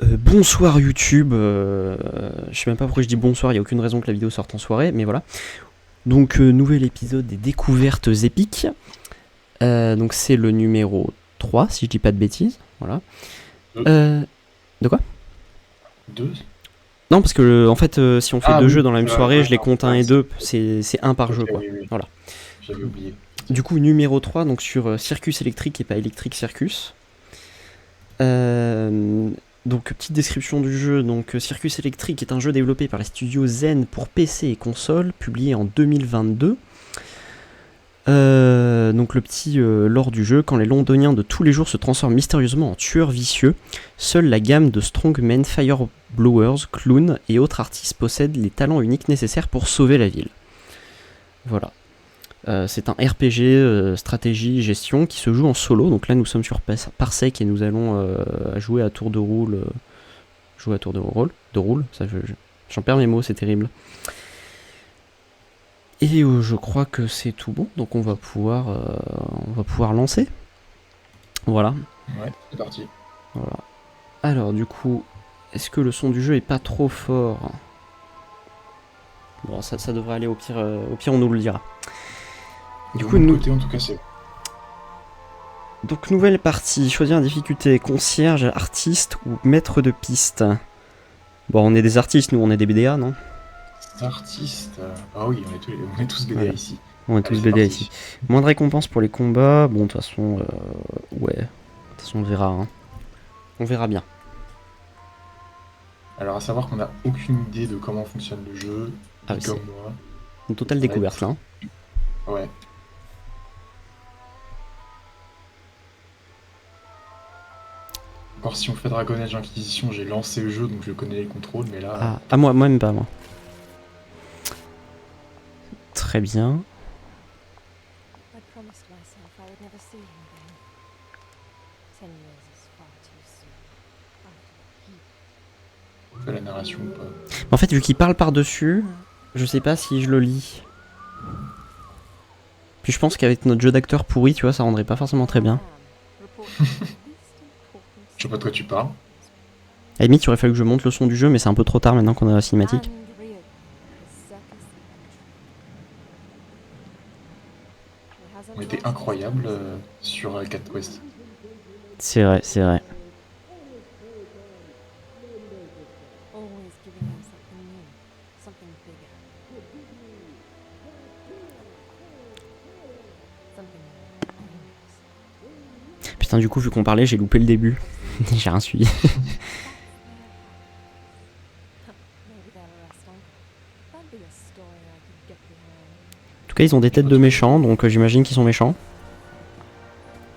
Bonsoir YouTube, je sais même pas pourquoi je dis bonsoir, il n'y a aucune raison que la vidéo sorte en soirée, mais voilà. Donc nouvel épisode des découvertes épiques, donc c'est le numéro 3 si je dis pas de bêtises, voilà. Deux. De quoi? Deux. Non parce que en fait si on fait Ah deux oui, jeux dans la même soirée, ouais, je les pardon, compte un ouais, et deux, c'est un par ok, jeu quoi, oui, oui, voilà. j'avais oublié. Ok. Du coup numéro 3 donc sur Circus électrique et pas électrique Circus. Euh, donc petite description du jeu, donc Circus Electric est un jeu développé par les studios Zen pour PC et console, publié en 2022. Donc le petit lore du jeu, quand les londoniens de tous les jours se transforment mystérieusement en tueurs vicieux, seule la gamme de strongmen, fireblowers, clowns et autres artistes possède les talents uniques nécessaires pour sauver la ville. Voilà. C'est un RPG, stratégie, gestion qui se joue en solo. Donc là, nous sommes sur Parsec et nous allons jouer à tour de rôle. Jouer à tour de rôle. Ça, j'en perds mes mots, c'est terrible. Et je crois que c'est tout bon. Donc on va pouvoir lancer. Voilà. Ouais, c'est parti. Voilà. Alors du coup, est-ce que le son du jeu est pas trop fort? Bon, ça devrait aller au pire on nous le dira. Du De coup, mon nous, côté, en tout cas, c'est donc nouvelle partie, choisir une difficulté, concierge, artiste ou maître de piste. Bon, on est des artistes, nous, on est des BDA, non? artiste. Ah oui, on est tous BD Voilà, ici. on est Allez, tous c'est BDA ici. parti. Moins de récompenses pour les combats, bon, de toute façon, ouais. De toute façon, on verra, hein. On verra bien. Alors, à savoir qu'on n'a aucune idée de comment fonctionne le jeu, Ah ni oui, c'est comme moi. une totale Ça va découverte, là, être... hein. Ouais. Encore si on fait Dragon Age Inquisition, j'ai lancé le jeu, donc je connais les contrôles, mais là... Moi même pas, moi. Très bien. I promised myself I would never see him again. 10 years is far too soon. On fait la narration ou pas? En fait, vu qu'il parle par-dessus, je sais pas si je le lis. Puis je pense qu'avec notre jeu d'acteur pourri, tu vois, ça rendrait pas forcément très bien. Je sais pas de quoi tu parles. À la limite, il aurait fallu que je monte le son du jeu, mais c'est un peu trop tard maintenant qu'on a la cinématique. On était incroyables sur Cat Quest. C'est vrai, c'est vrai. Always giving them something new, something bigger. Something famous. Putain, du coup, vu qu'on parlait, j'ai loupé le début. J'ai rien suivi. Maybe they're arresting. That'd be a story I could get behind. En tout cas, ils ont des têtes de méchants, donc j'imagine qu'ils sont méchants.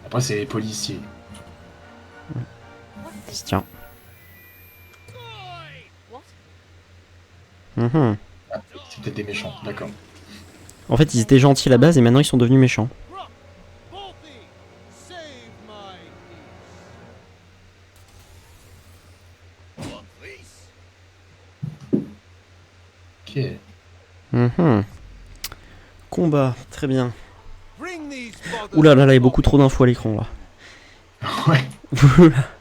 Après, c'est les policiers. Tiens. What? Mhm. Ah, c'est peut-être des méchants, d'accord. En fait, ils étaient gentils à la base et maintenant ils sont devenus méchants. Ok. Mhm. Combat, très bien. Oula là, il y a beaucoup trop d'infos à l'écran là. Ouais.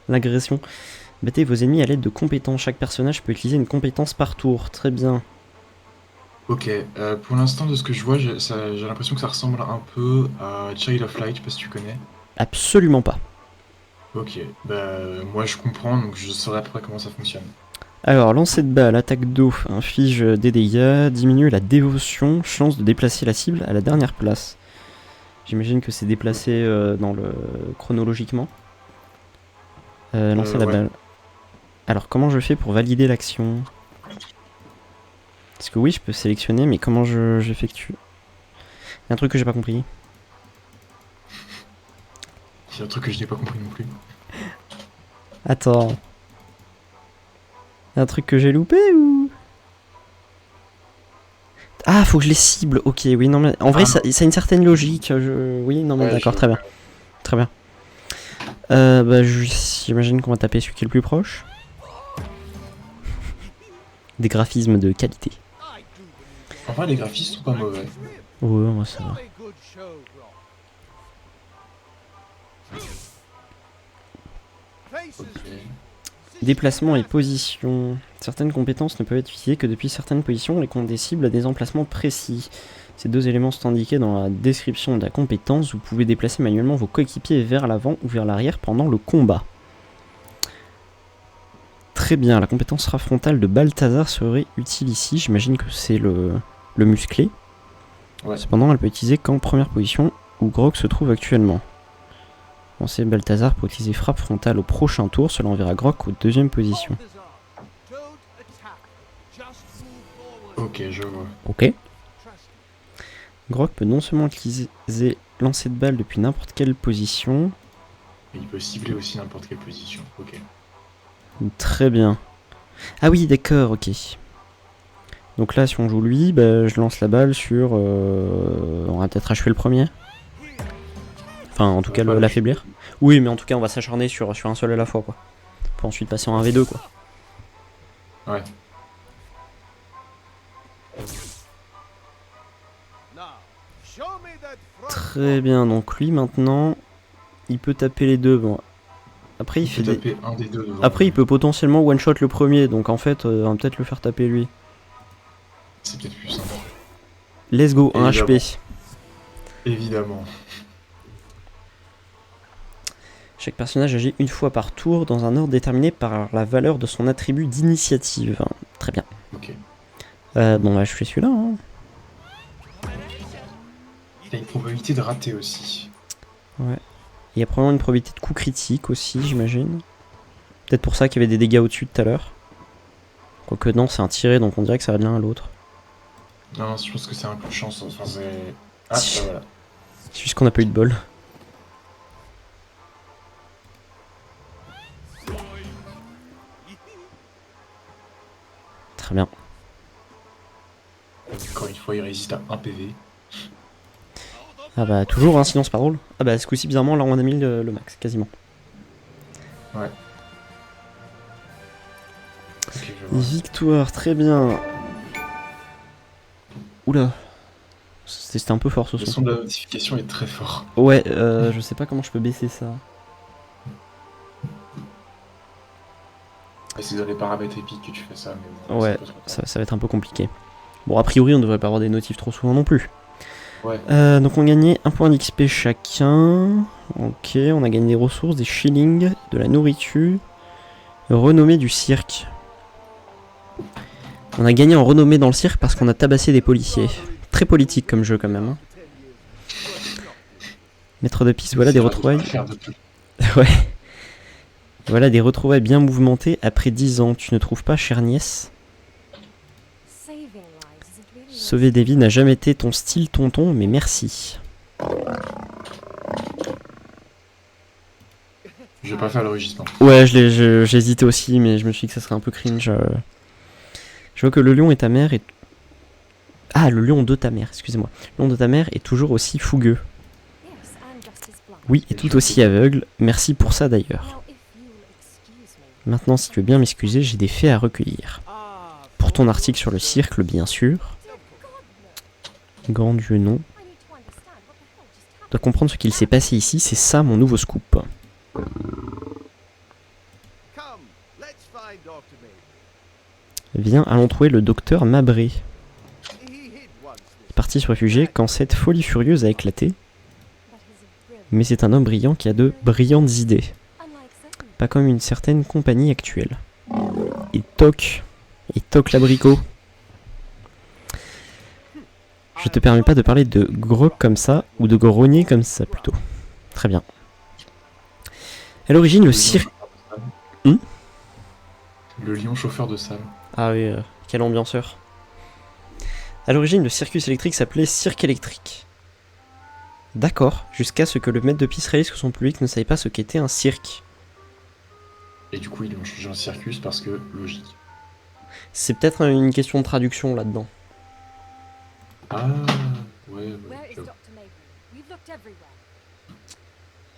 L'agression. Battez vos ennemis à l'aide de compétences. Chaque personnage peut utiliser une compétence par tour. Très bien. Ok, pour l'instant, de ce que je vois, j'ai l'impression que ça ressemble un peu à Child of Light, je sais pas si tu connais. Absolument pas. Ok, bah moi je comprends, donc je saurai après comment ça fonctionne. Alors, lancer de balle, attaque d'eau, inflige des dégâts, diminue la dévotion, chance de déplacer la cible à la dernière place. J'imagine que c'est déplacé dans le chronologiquement. Lancer la Ouais. balle. Alors, comment je fais pour valider l'action? Parce que oui, je peux sélectionner, mais comment j'effectue? Il y a un truc que j'ai pas compris. Il y a un truc que je n'ai pas compris non plus. Attends. Il y a un truc que j'ai loupé ou? Ah, faut que je les cible. Ok, oui, non, mais en vrai, ça a une certaine logique. Oui, non, mais Ouais, d'accord, très bien. Très bien. J'imagine qu'on va taper celui qui est le plus proche. Des graphismes de qualité. En vrai, les graphismes sont pas mauvais. Ouais, moi ça va. Ok. Déplacement et position. Certaines compétences ne peuvent être utilisées que depuis certaines positions et comptent des cibles à des emplacements précis. Ces deux éléments sont indiqués dans la description de la compétence. Vous pouvez déplacer manuellement vos coéquipiers vers l'avant ou vers l'arrière pendant le combat. Très bien, la compétence frontale de Balthazar serait utile ici. J'imagine que c'est le musclé. Ouais. Cependant, elle peut être utilisée qu'en première position où Grog se trouve actuellement. Pensez Balthazar pour utiliser frappe frontale au prochain tour. Cela enverra Grog aux deuxième position. Ok, je vois. Ok. Grog peut non seulement utiliser lancer de balle depuis n'importe quelle position. Et il peut cibler aussi n'importe quelle position. Ok. Très bien. Ah oui, d'accord, ok. Donc là, si on joue lui, bah, je lance la balle sur... on va peut-être achever le premier. Enfin, en tout cas, l'affaiblir. Oui, mais en tout cas, on va s'acharner sur un seul à la fois, quoi. Pour ensuite passer en 1v2, quoi. Ouais. Très bien, donc lui, maintenant, il peut taper les deux. Bon. Après, il fait peut taper un des deux devant. Après, il peut potentiellement one-shot le premier, donc en fait, on va peut-être le faire taper lui. C'est peut-être plus simple. Let's go, un HP. Évidemment. Chaque personnage agit une fois par tour dans un ordre déterminé par la valeur de son attribut d'initiative. Très bien. Ok. Bon, bah, je fais celui-là. Hein. Il y a une probabilité de rater aussi. Ouais. Il y a probablement une probabilité de coup critique aussi, j'imagine. Peut-être pour ça qu'il y avait des dégâts au-dessus tout à l'heure. Quoique non, c'est un tiré, donc on dirait que ça va de l'un à l'autre. Non, je pense que c'est un coup de chance. Enfin, c'est... Ah, bah voilà. C'est juste qu'on n'a pas eu de bol. Très bien. Encore une fois, il résiste à 1 PV. Ah bah toujours, hein, sinon c'est pas drôle. Ah bah ce coup-ci, bizarrement, là on a mis le max, quasiment. Ouais. Okay, je vois. Victoire, très bien. Oula. C'était un peu fort ce Le son. son de la notification est très fort. Ouais, je sais pas comment je peux baisser ça. C'est dans les paramètres épiques que tu fais ça, mais bon, Ouais, ça va être un peu compliqué. Bon, a priori, on devrait pas avoir des notifs trop souvent non plus. Ouais. Donc on gagnait un point d'XP chacun. Ok, on a gagné des ressources, des shillings, de la nourriture. Renommée du cirque. On a gagné en renommée dans le cirque parce qu'on a tabassé des policiers. Très politique comme jeu quand même. Hein. Maître de piste, voilà des retrouvailles. Ouais. Voilà des retrouvailles bien mouvementées après 10 ans. Tu ne trouves pas, chère nièce? Sauver des vies n'a jamais été ton style, tonton, mais merci. Je vais pas faire le rugissement. Ouais, j'ai hésité aussi, mais je me suis dit que ça serait un peu cringe. Je vois que le lion et ta mère est... Ah, le lion de ta mère, excusez-moi. Le lion de ta mère est toujours aussi fougueux. Oui, et tout aussi aveugle. Merci pour ça d'ailleurs. Maintenant, si tu veux bien m'excuser, j'ai des faits à recueillir. Pour ton article sur le cirque, bien sûr. Grand Dieu, non. Tu dois comprendre ce qu'il s'est passé ici, c'est ça mon nouveau scoop. Viens, allons trouver le docteur Mabré. Il est parti se réfugier quand cette folie furieuse a éclaté. Mais c'est un homme brillant qui a de brillantes idées. Pas comme une certaine compagnie actuelle. Et toc l'abricot. Je te permets pas de parler de grog comme ça, ou de grogner comme ça plutôt. Très bien. À l'origine, le cirque... Le lion chauffeur de salle. Ah oui, quel ambianceur. À l'origine, le circus électrique s'appelait cirque électrique. D'accord, jusqu'à ce que le maître de piste réalise que son public ne savait pas ce qu'était un cirque. Et du coup, ils l'ont changé en circus parce que logique. C'est peut-être une question de traduction là-dedans. Ah, ouais.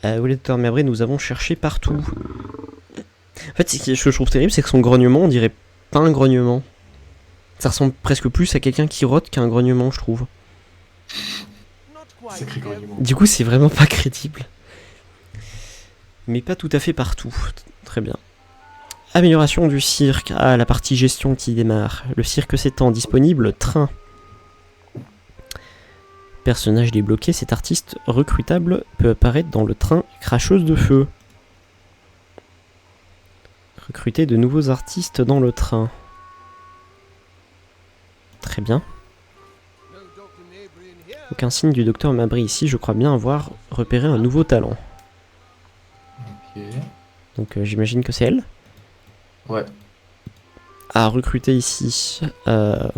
Oui, le docteur Mabré, nous avons cherché partout. En fait, ce que je trouve terrible, c'est que son grognement, on dirait pas un grognement. Ça ressemble presque plus à quelqu'un qui rote qu'à un grognement, je trouve. Sacré grognement. Du coup, c'est vraiment pas crédible. Mais pas tout à fait partout. Très bien. Amélioration du cirque. Ah, la partie gestion qui démarre. Le cirque s'étend. Disponible. Train. Personnage débloqué. Cet artiste recrutable peut apparaître dans le train cracheuse de feu. Recruter de nouveaux artistes dans le train. Très bien. Aucun signe du docteur Mabry ici. Je crois bien avoir repéré un nouveau talent. Ok. Donc j'imagine que c'est elle. Ouais. À recruter ici. Bon,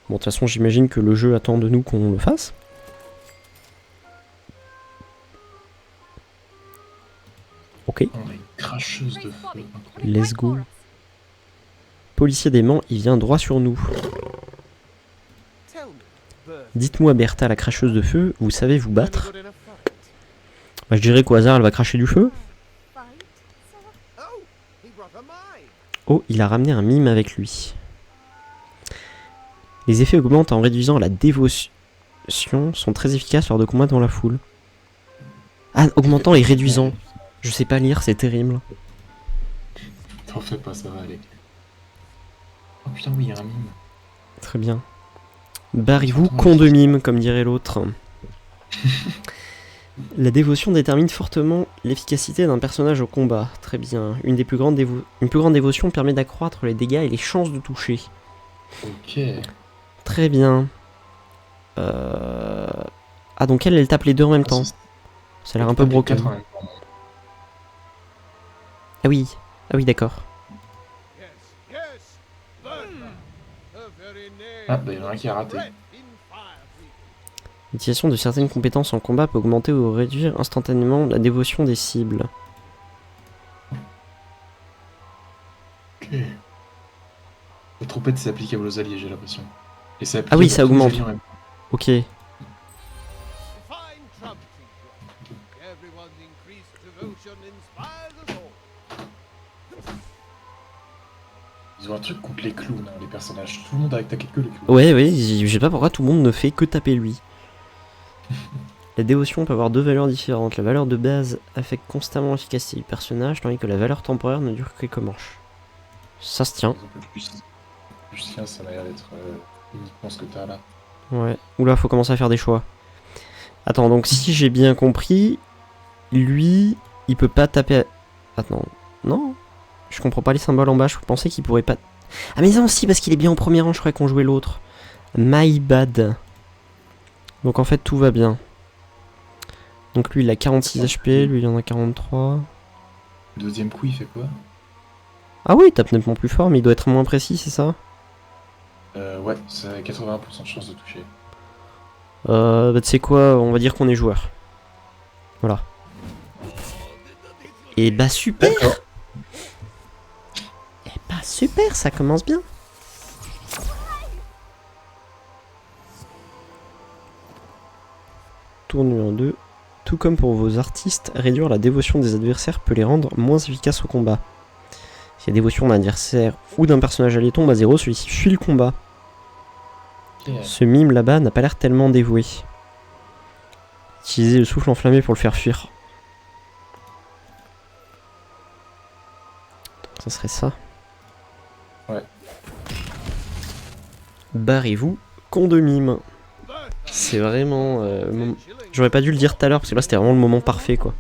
de toute façon, j'imagine que le jeu attend de nous qu'on le fasse. Ok, On a une cracheuse de feu. let's go. Policier dément, il vient droit sur nous. Dites-moi, Bertha, la cracheuse de feu, vous savez vous battre? Bah, je dirais qu'au hasard, elle va cracher du feu. Oh, il a ramené un mime avec lui. Les effets augmentent en réduisant la dévotion, sont très efficaces lors de combats dans la foule. Ah, augmentant et réduisant. Je sais pas lire, c'est terrible. T'en fais pas, ça va aller. Oh putain, oui, il y a un mime. Très bien. Barrez-vous, con de mime, comme dirait l'autre. La dévotion détermine fortement l'efficacité d'un personnage au combat. Très bien. Une plus grande dévotion permet d'accroître les dégâts et les chances de toucher. Ok. Très bien. Ah, donc elle tape les deux en même temps. Ça a l'air un peu broken. Ah oui, d'accord. Ah, bah il y en a un qui a raté. L'utilisation de certaines compétences en combat peut augmenter ou réduire instantanément la dévotion des cibles. Ok. Le trompette, c'est applicable aux alliés, j'ai l'impression. Et c'est Ah oui, ça applicable à tous les augmente. alliés en même temps. Ok. Ils ont un truc contre les clowns, hein, les personnages. Tout le monde a attaqué que les clowns. Ouais, je sais pas pourquoi tout le monde ne fait que taper lui. La dévotion peut avoir deux valeurs différentes. La valeur de base affecte constamment l'efficacité du personnage, tandis que la valeur temporaire ne dure que quelques manches. Ça se tient. Plus tiens, ça m'a l'air d'être uniquement ce que t'as là. Ouais. Oula, faut commencer à faire des choix. Attends, donc si j'ai bien compris, lui, il peut pas taper à... Attends, non? Je comprends pas les symboles en bas, je pensais qu'il pourrait pas... Ah mais non, si, parce qu'il est bien au premier rang, je croyais qu'on jouait l'autre. My bad. Donc en fait, tout va bien. Donc lui, il a 46 HP, lui, il en a 43. Le deuxième coup, il fait quoi? Ah oui, il tape nettement plus fort, mais il doit être moins précis, c'est ça? Ouais, ça a 81% de chance de toucher. Bah tu sais quoi, on va dire qu'on est joueur. Voilà. Et bah super! D'accord. Et bah super, ça commence bien. Tour numéro 2. Tout comme pour vos artistes, réduire la dévotion des adversaires peut les rendre moins efficaces au combat. Si la dévotion d'un adversaire ou d'un personnage allié tombe à 0, celui-ci fuit le combat. Okay. Ce mime là-bas n'a pas l'air tellement dévoué. Utilisez le souffle enflammé pour le faire fuir. Ça serait ça. Ouais. Barrez-vous, con de mime. C'est vraiment... J'aurais pas dû le dire tout à l'heure, parce que là c'était vraiment le moment parfait, quoi.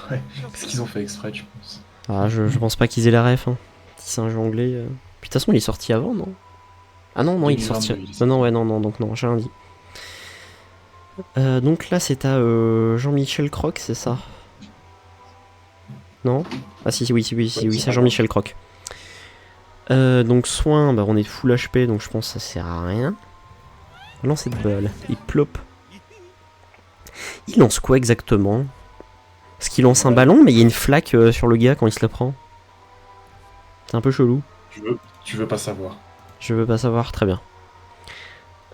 Ouais, qu'est-ce qu'ils ont fait exprès, tu penses? Ah, je pense pas qu'ils aient la ref, hein. Si c'est un jeu anglais... Puis de toute façon, il est sorti avant, non? Ah non, il est sorti... Non, donc non, j'ai rien dit. Donc là, c'est à Jean-Michel Croc, c'est ça? Non? Ah si, oui, c'est Jean-Michel Croc. Donc soin, bah on est full HP, donc je pense que ça sert à rien. Lancer de balle, il plop. Il lance quoi exactement? Parce qu'il lance un ballon, mais il y a une flaque sur le gars quand il se le prend. C'est un peu chelou. Tu veux pas savoir. Je veux pas savoir, très bien.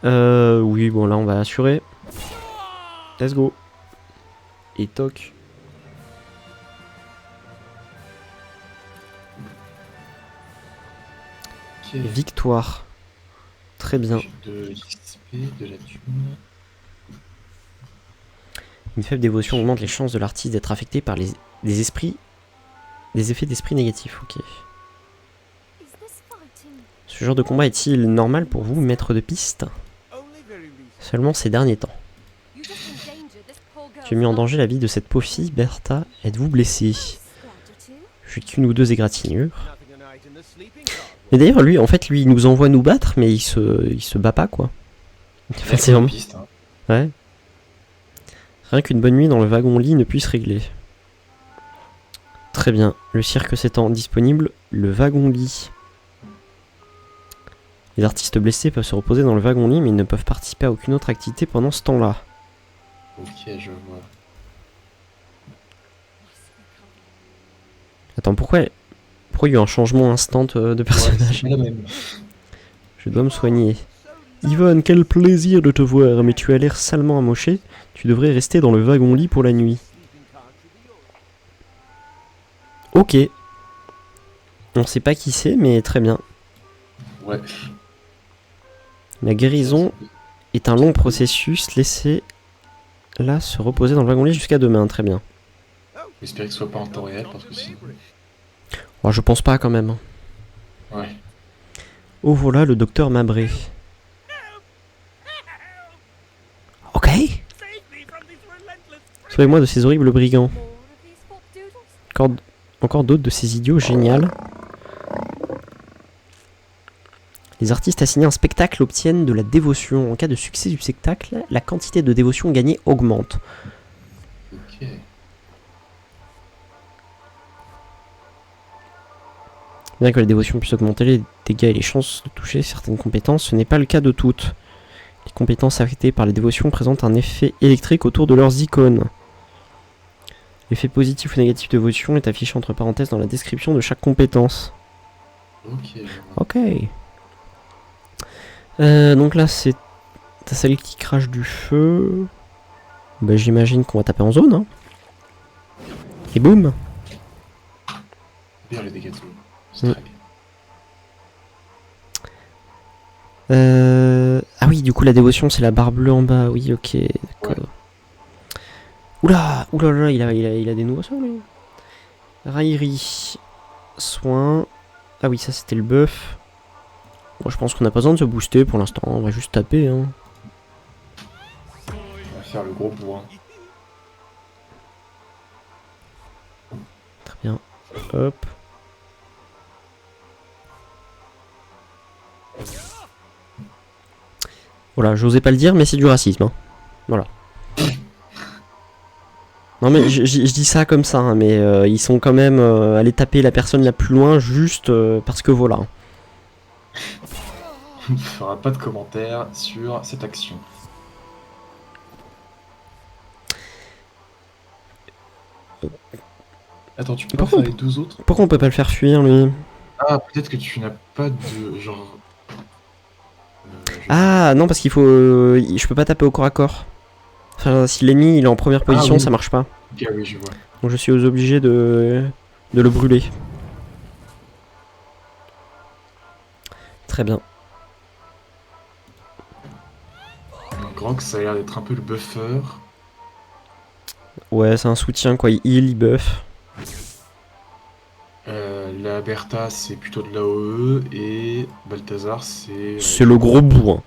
Oui, bon là on va assurer. Let's go. Et toc. Okay. Victoire. Très bien. De XP, de la thune. Une faible dévotion augmente les chances de l'artiste d'être affecté par des effets d'esprit négatifs. Ok. Ce genre de combat est-il normal pour vous, maître de piste? Seulement ces derniers temps. Tu as mis en danger la vie de cette pauvre fille, Bertha. Êtes-vous blessé? J'ai qu'une ou deux égratignures. Et d'ailleurs, lui, en fait, lui, il nous envoie nous battre, mais il se bat pas, quoi. Enfin, c'est vraiment... Piste, hein. Ouais. Rien qu'une bonne nuit dans le wagon-lit ne puisse régler. Très bien. Le cirque s'étant disponible, le wagon-lit. Les artistes blessés peuvent se reposer dans le wagon-lit, mais ils ne peuvent participer à aucune autre activité pendant ce temps-là. Ok, je vois. Attends, pourquoi il y a eu un changement instant de personnage? C'est la même. Je dois me soigner. Yvonne, quel plaisir de te voir, mais tu as l'air salement amoché. Tu devrais rester dans le wagon-lit pour la nuit. Ok. On sait pas qui c'est, mais très bien. Ouais. La guérison est un long processus. Laissez-la se reposer dans le wagon-lit jusqu'à demain. Très bien. J'espère que ce soit pas en temps réel parce que sinon. Oh, je pense pas quand même. Ouais. Oh voilà le docteur Mabré. Ok. Sauvez-moi de ces horribles brigands. Encore d'autres de ces idiots, génial. Les artistes assignés à un spectacle obtiennent de la dévotion. En cas de succès du spectacle, la quantité de dévotion gagnée augmente. Ok. Bien que la dévotion puisse augmenter les dégâts et les chances de toucher certaines compétences, ce n'est pas le cas de toutes. Les compétences affectées par les dévotions présentent un effet électrique autour de leurs icônes. L'effet positif ou négatif de dévotion est affiché entre parenthèses dans la description de chaque compétence. Ok, je vois. Ok. Donc là, c'est t'as celle qui crache du feu. Bah, j'imagine qu'on va taper en zone. Hein. Et boum. Bien les dégâts de zone. C'est très bien. Ah oui, du coup, la dévotion, c'est la barre bleue en bas. Oui, ok, d'accord. Ouais. Oula, oula, il a des nouveaux sorts, lui. Raillerie. Soin. Ah oui, ça, c'était le buff. Bon, je pense qu'on n'a pas besoin de se booster pour l'instant. On va juste taper, hein. On va faire le gros bourrin. Très bien. Hop. Voilà, j'osais pas le dire, mais c'est du racisme. Hein. Voilà. Non mais je dis ça comme ça, hein, mais ils sont quand même allés taper la personne la plus loin juste parce que voilà. On ne fera pas de commentaires sur cette action. Attends, tu peux pas Pourquoi faire les deux autres? Pourquoi on peut pas le faire fuir lui? Ah, peut-être que tu n'as pas de genre. Ah non, parce qu'il faut... je peux pas taper au corps à corps. Enfin, si l'ennemi il est en première position, oui. ça marche pas. Ok, oui, je vois. Donc je suis obligé de le brûler. Très bien. Donc, Rox, ça a l'air d'être un peu le buffer. Ouais, c'est un soutien quoi, il heal, il buff. La Bertha, c'est plutôt de l'AOE. Et Balthazar, c'est. C'est le gros bourrin.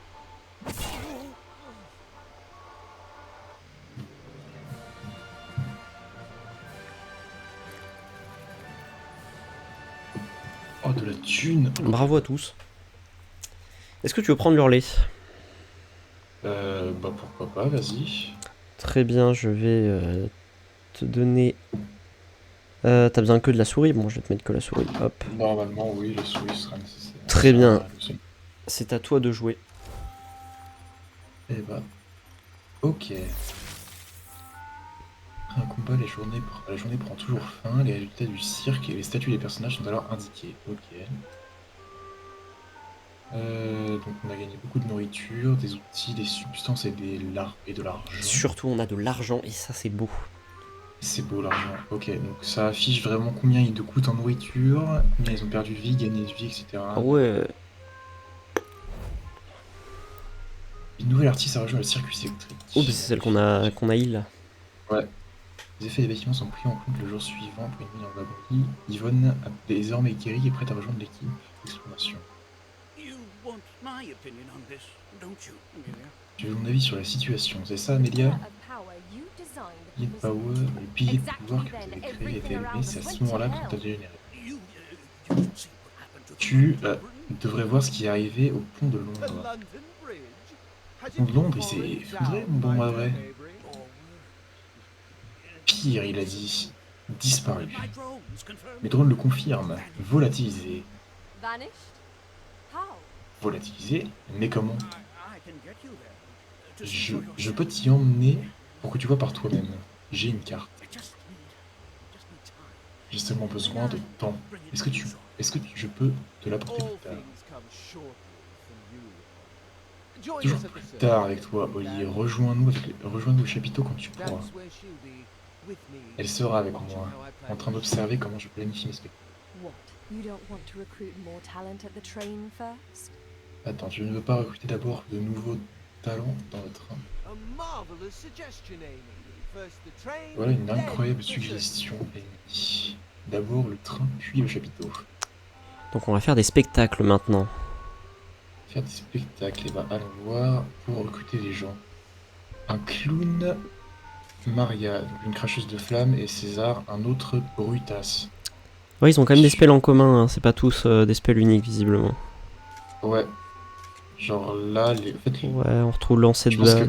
Oh, de la thune! Bravo à tous. Est-ce que tu veux prendre leur lait? Bah pourquoi pas, vas-y. Très bien, je vais te donner... t'as besoin que de la souris? Bon, je vais te mettre que la souris, hop. Normalement, oui, le souris sera nécessaire. Très bien. C'est à toi de jouer. Et bah. Ok. Après un combat, la journée prend toujours fin. Les résultats du cirque et les statuts des personnages sont alors indiqués. Ok. Donc on a gagné beaucoup de nourriture, des outils, des substances et de l'argent. Surtout, on a de l'argent et ça, c'est beau. C'est beau l'argent. Ok, donc ça affiche vraiment combien ils te coûtent en nourriture, combien ils ont perdu de vie, gagné de vie, etc. Ah ouais. Une nouvelle artiste a rejoint le circuit électrique. Oh, c'est celle qu'on a heal. Ouais. Les effets des bâtiments sont pris en compte le jour suivant pour une nuit dans le wagon. Yvonne a désormais guéri et prête à rejoindre l'équipe d'exploration. You want my opinion on this, don't you, Amelia? Tu veux mon avis sur la situation, c'est ça, The Amelia? pillar of power you designed Pilier de was power, evil. les piliers de pouvoir Exactly que vous then, avez créés everything étaient élevés, around c'est à us ce went to moment-là que hell. tout a dégénéré. You should see what happened to the Tu London Bridge. devrais voir ce qui est arrivé au pont de The Londres. London Bridge? Has Le pont it de Londres, il fallen s'est effondré, down, mon bon my dear Maverick. Mabry? Or Pire, il a dit. Disparu. my drones confirmed. Mes drones le confirment. Volatilisé. Vanished? How? Volatilisé? Mais comment? I can get you there. To see Je for yourself. peux t'y emmener pour que tu vois par toi-même. J'ai une carte. I just need time. J'ai seulement besoin de temps. Est-ce que je peux te l'apporter All plus tard? things come shortly from you. Join Toujours us at the plus circus. tard avec toi, Oli. Rejoins-nous au chapiteau quand tu pourras. That's where she'll be, with me, Elle sera avec watching moi, how I plan en train my d'observer comment je planifie mes spectacles. What? You don't want to recruit more talent at the train first? Attends, tu ne veux pas recruter d'abord de nouveaux talents dans le train? A marvelous suggestion, Amy. First the train, Voilà une then incroyable the suggestion, Amy. D'abord le train, puis le chapiteau. Donc on va faire des spectacles maintenant. Faire des spectacles, et bah allons voir pour recruter des gens. Un clown, Maria, donc une cracheuse de flammes, et César, un autre Brutas. Ouais, ils ont quand même des spells en commun, hein. C'est pas tous des spells uniques visiblement. Ouais. Genre là, en fait, Ouais, on retrouve lancer de je pense que balle.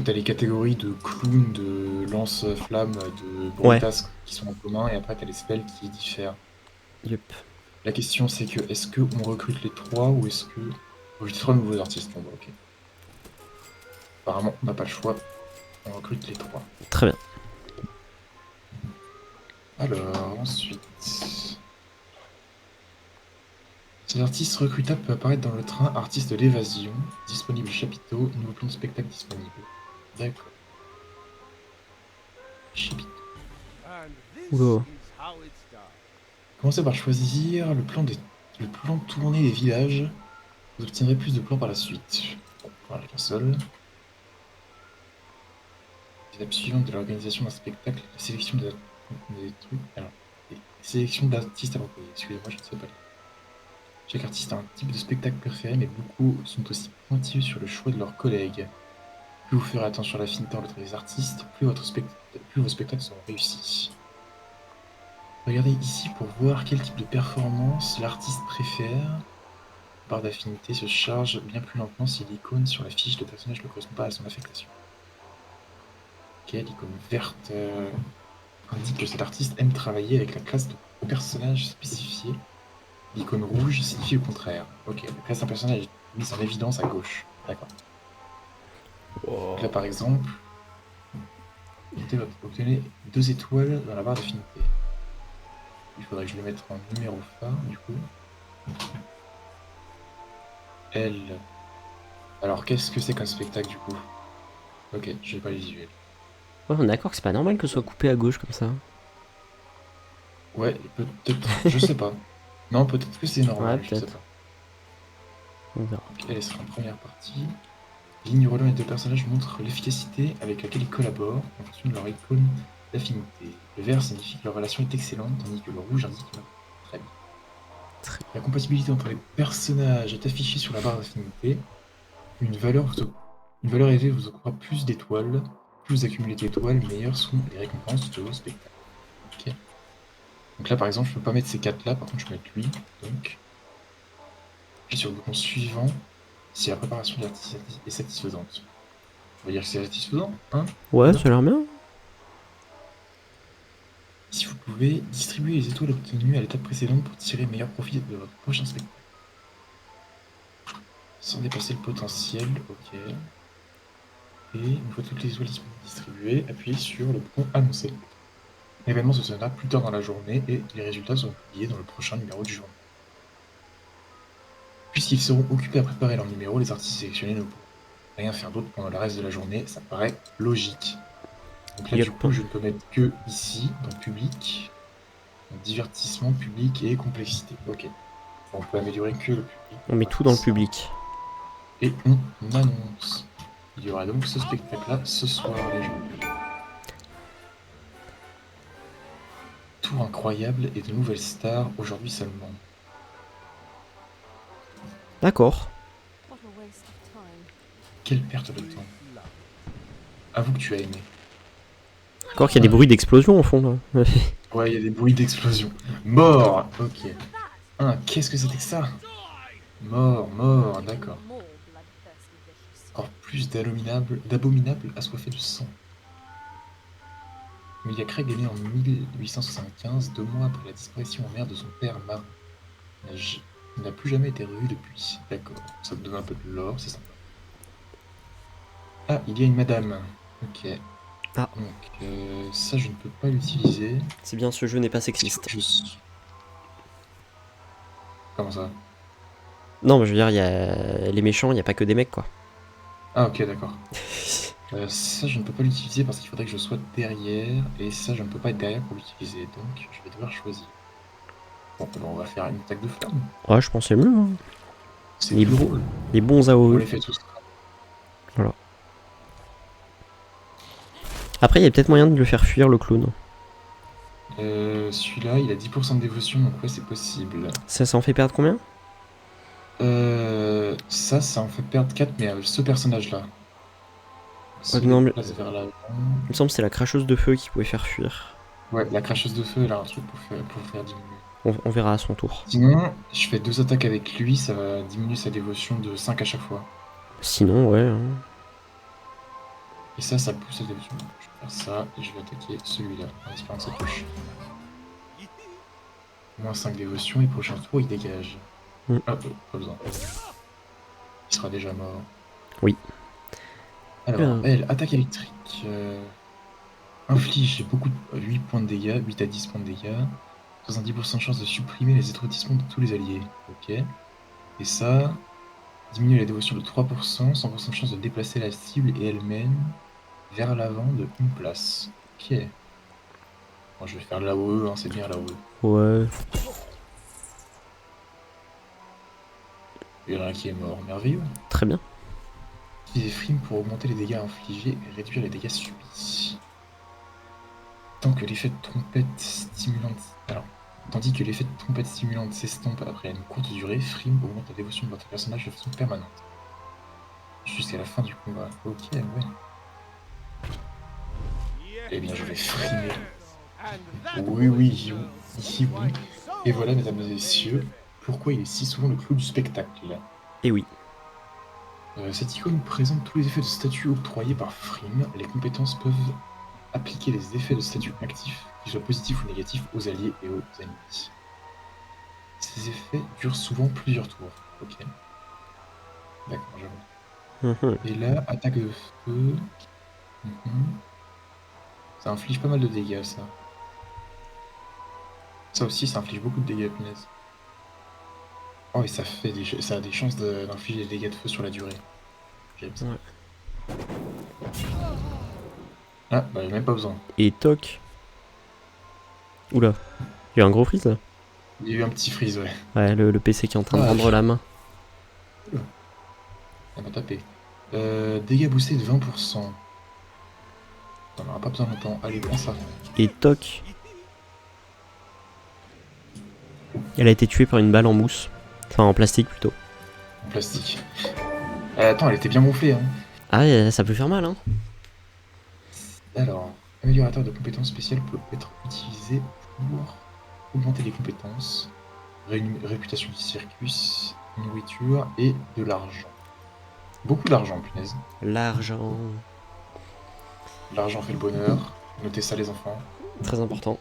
t'as les catégories de clown, de lance-flamme, de Brutas qui sont en commun, et après t'as les spells qui diffèrent. Yup. La question c'est que, est-ce qu'on recrute les trois, ou est-ce que... Oh, j'ai 3 nouveaux artistes, bon bah ok. Apparemment, on n'a pas le choix, on recrute les trois. Très bien. Alors, ensuite... Ces artistes recrutables peuvent apparaître dans le train artiste de l'évasion, disponible chapiteau, nouveau plan de spectacle disponible. D'accord. Chapiteau. And this Oula. is how it's done. Commencez par choisir le plan de tournée des villages. Vous obtiendrez plus de plans par la suite. Bon, voilà qu'un seul. Étape suivante de l'organisation d'un spectacle, la sélection des trucs. Alors, la sélection d'artistes appropriés. Excusez-moi, je ne sais pas lire. Chaque artiste a un type de spectacle préféré, mais beaucoup sont aussi pointilleux sur le choix de leurs collègues. Plus vous ferez attention à l'affinité entre les artistes, plus vos spectacles seront réussis. Regardez ici pour voir quel type de performance l'artiste préfère. La barre d'affinité se charge bien plus lentement si l'icône sur la fiche de personnage ne correspond pas à son affectation. Ok, l'icône verte indique que cet artiste aime travailler avec la classe de personnage spécifié. L'icône rouge signifie le contraire. Ok, la classe d'un personnage est mise en évidence à gauche. D'accord. Donc là par exemple, obtenez 2 étoiles dans la barre d'affinité. Il faudrait que je le mette en numéro phare du coup. Elle. Alors qu'est-ce que c'est comme spectacle du coup? Ok, je vais pas les visuels. Ouais, on est d'accord que c'est pas normal que ce soit coupé à gauche comme ça. Ouais, peut-être, je sais pas. Non, peut-être que c'est normal, Ouais, je sais peut-être. pas. On verra. Donc, elle sera en première partie. Les lignes relant les deux personnages montrent l'efficacité avec laquelle ils collaborent en fonction de leur icône d'affinité. Le vert signifie que leur relation est excellente, tandis que le rouge indique que très bien. La compatibilité entre les personnages est affichée sur la barre d'affinité. Une valeur élevée vous octroie plus d'étoiles. Plus vous accumulez d'étoiles, meilleures sont les récompenses de vos spectacles. Ok. Donc là par exemple je peux pas mettre ces 4 là, par contre je peux mettre lui. Donc puis sur le bouton suivant, si la préparation de l'artiste est satisfaisante. On va dire que c'est satisfaisant, hein? Ouais, ça a l'air bien. Si vous pouvez, distribuer les étoiles obtenues à l'étape précédente pour tirer meilleur profit de votre prochain spectacle. Sans dépasser le potentiel, ok. Et une fois toutes les étoiles distribuées, appuyez sur le bouton annoncer. L'événement se tiendra plus tard dans la journée et les résultats seront publiés dans le prochain numéro du journal. Puisqu'ils seront occupés à préparer leur numéro, les artistes sélectionnés ne pourront rien faire d'autre pendant le reste de la journée, ça me paraît logique. Donc là Yep. du coup je ne peux mettre que ici, dans public, donc, divertissement, public et complexité. Ok. On peut améliorer que le public. On met tout dans le public. Et on annonce. Il y aura donc ce spectacle-là ce soir, les gens. Tour incroyable et de nouvelles stars aujourd'hui seulement. D'accord. What a waste of time. Quelle perte de temps. Avoue que tu as aimé. D'accord qu'il y a des bruits d'explosion au fond là. Ouais, il y a des bruits d'explosion. Mort. Ok. Ah, qu'est-ce que c'était que ça? Mort, d'accord. More bloodthirsty vicious. Encore plus d'abominables assoiffés de sang. Emilia Craig est née en 1875, 2 mois après la disparition en mer de son père marin. Il n'a plus jamais été revu depuis. D'accord, ça me donne un peu de lore, c'est sympa. Ah, il y a une madame. Ok. Ah. Donc, ça, je ne peux pas l'utiliser. C'est bien, ce jeu n'est pas sexiste. Comment ça? Non, mais je veux dire, il y a les méchants, il n'y a pas que des mecs quoi. Ah, ok, d'accord. Ça, je ne peux pas l'utiliser parce qu'il faudrait que je sois derrière. Et ça, je ne peux pas être derrière pour l'utiliser. Donc, je vais devoir choisir. Bon, on va faire une attaque de flamme. Ouais, je pense que c'est mieux. Hein. C'est Les plus bons- drôle. Les bons On AOE. les fait tous. Après, il y a peut-être moyen de le faire fuir le clown. Celui-là, il a 10% de dévotion, donc ouais, c'est possible. Ça en fait perdre combien? Ça en fait perdre 4, mais ce personnage-là. Se non, mais- déplace vers l'avant. Il me semble que c'est la cracheuse de feu qui pouvait faire fuir. Ouais, la cracheuse de feu, elle a un truc pour faire diminuer. On verra à son tour. Sinon, je fais 2 attaques avec lui, ça va diminuer sa dévotion de 5 à chaque fois. Sinon, ouais. Hein. Et ça pousse sa dévotion. Donc, je vais faire ça, et je vais attaquer celui-là, en espérant que ça touche. Moins 5 dévotion, et prochain tour, il dégage. Mm. Hop, pas besoin. Il sera déjà mort. Oui. Alors, elle, attaque électrique. Inflige 8 points de dégâts, 8 à 10 points de dégâts. 70% de chance de supprimer les étourdissements de tous les alliés. Ok. Et ça, diminue la dévotion de 3%, 100% de chance de déplacer la cible et elle-même vers l'avant de une place. Ok. Bon, je vais faire l'AOE, hein, c'est bien l'AOE. Ouais. Il y en a un qui est mort, merveilleux. Très bien. Utilisez Frime pour augmenter les dégâts infligés et réduire les dégâts subis. Tant que l'effet de trompette stimulante... Alors, tandis que l'effet de trompette stimulante s'estompe après une courte durée, Frime augmente la dévotion de votre personnage de façon permanente. Jusqu'à la fin du combat. Ok, ouais. Eh bien, je vais frimer. Oui. Et voilà, mesdames et messieurs, pourquoi il est si souvent le clou du spectacle. Et oui. Cette icône présente tous les effets de statut octroyés par Frime. Les compétences peuvent appliquer les effets de statut actifs, qu'ils soient positifs ou négatifs, aux alliés et aux ennemis. Ces effets durent souvent plusieurs tours. Ok. D'accord, j'avoue. Et là, attaque de feu. Ça inflige pas mal de dégâts, ça. Ça aussi, ça inflige beaucoup de dégâts, punaise. Oh, et ça a des chances d'infliger des dégâts de feu sur la durée. J'aime ça. Ouais. Ah, bah, même pas besoin. Et toc. Oula. Il y a eu un gros freeze là. Il y a eu un petit freeze, ouais. Ouais, le PC qui est en train de rendre la main. Elle m'a tapé. Dégâts boostés de 20%. On n'aura pas besoin longtemps. Allez, prends ça. Et toc. Elle a été tuée par une balle en mousse. Enfin, en plastique plutôt. En plastique. Attends, elle était bien gonflée, hein. Ah, ça peut faire mal, hein. Alors, améliorateur de compétences spéciales peut être utilisé pour augmenter les compétences, réputation du circus, nourriture et de l'argent. Beaucoup d'argent, punaise. L'argent. L'argent fait le bonheur. Notez ça, les enfants. Très important.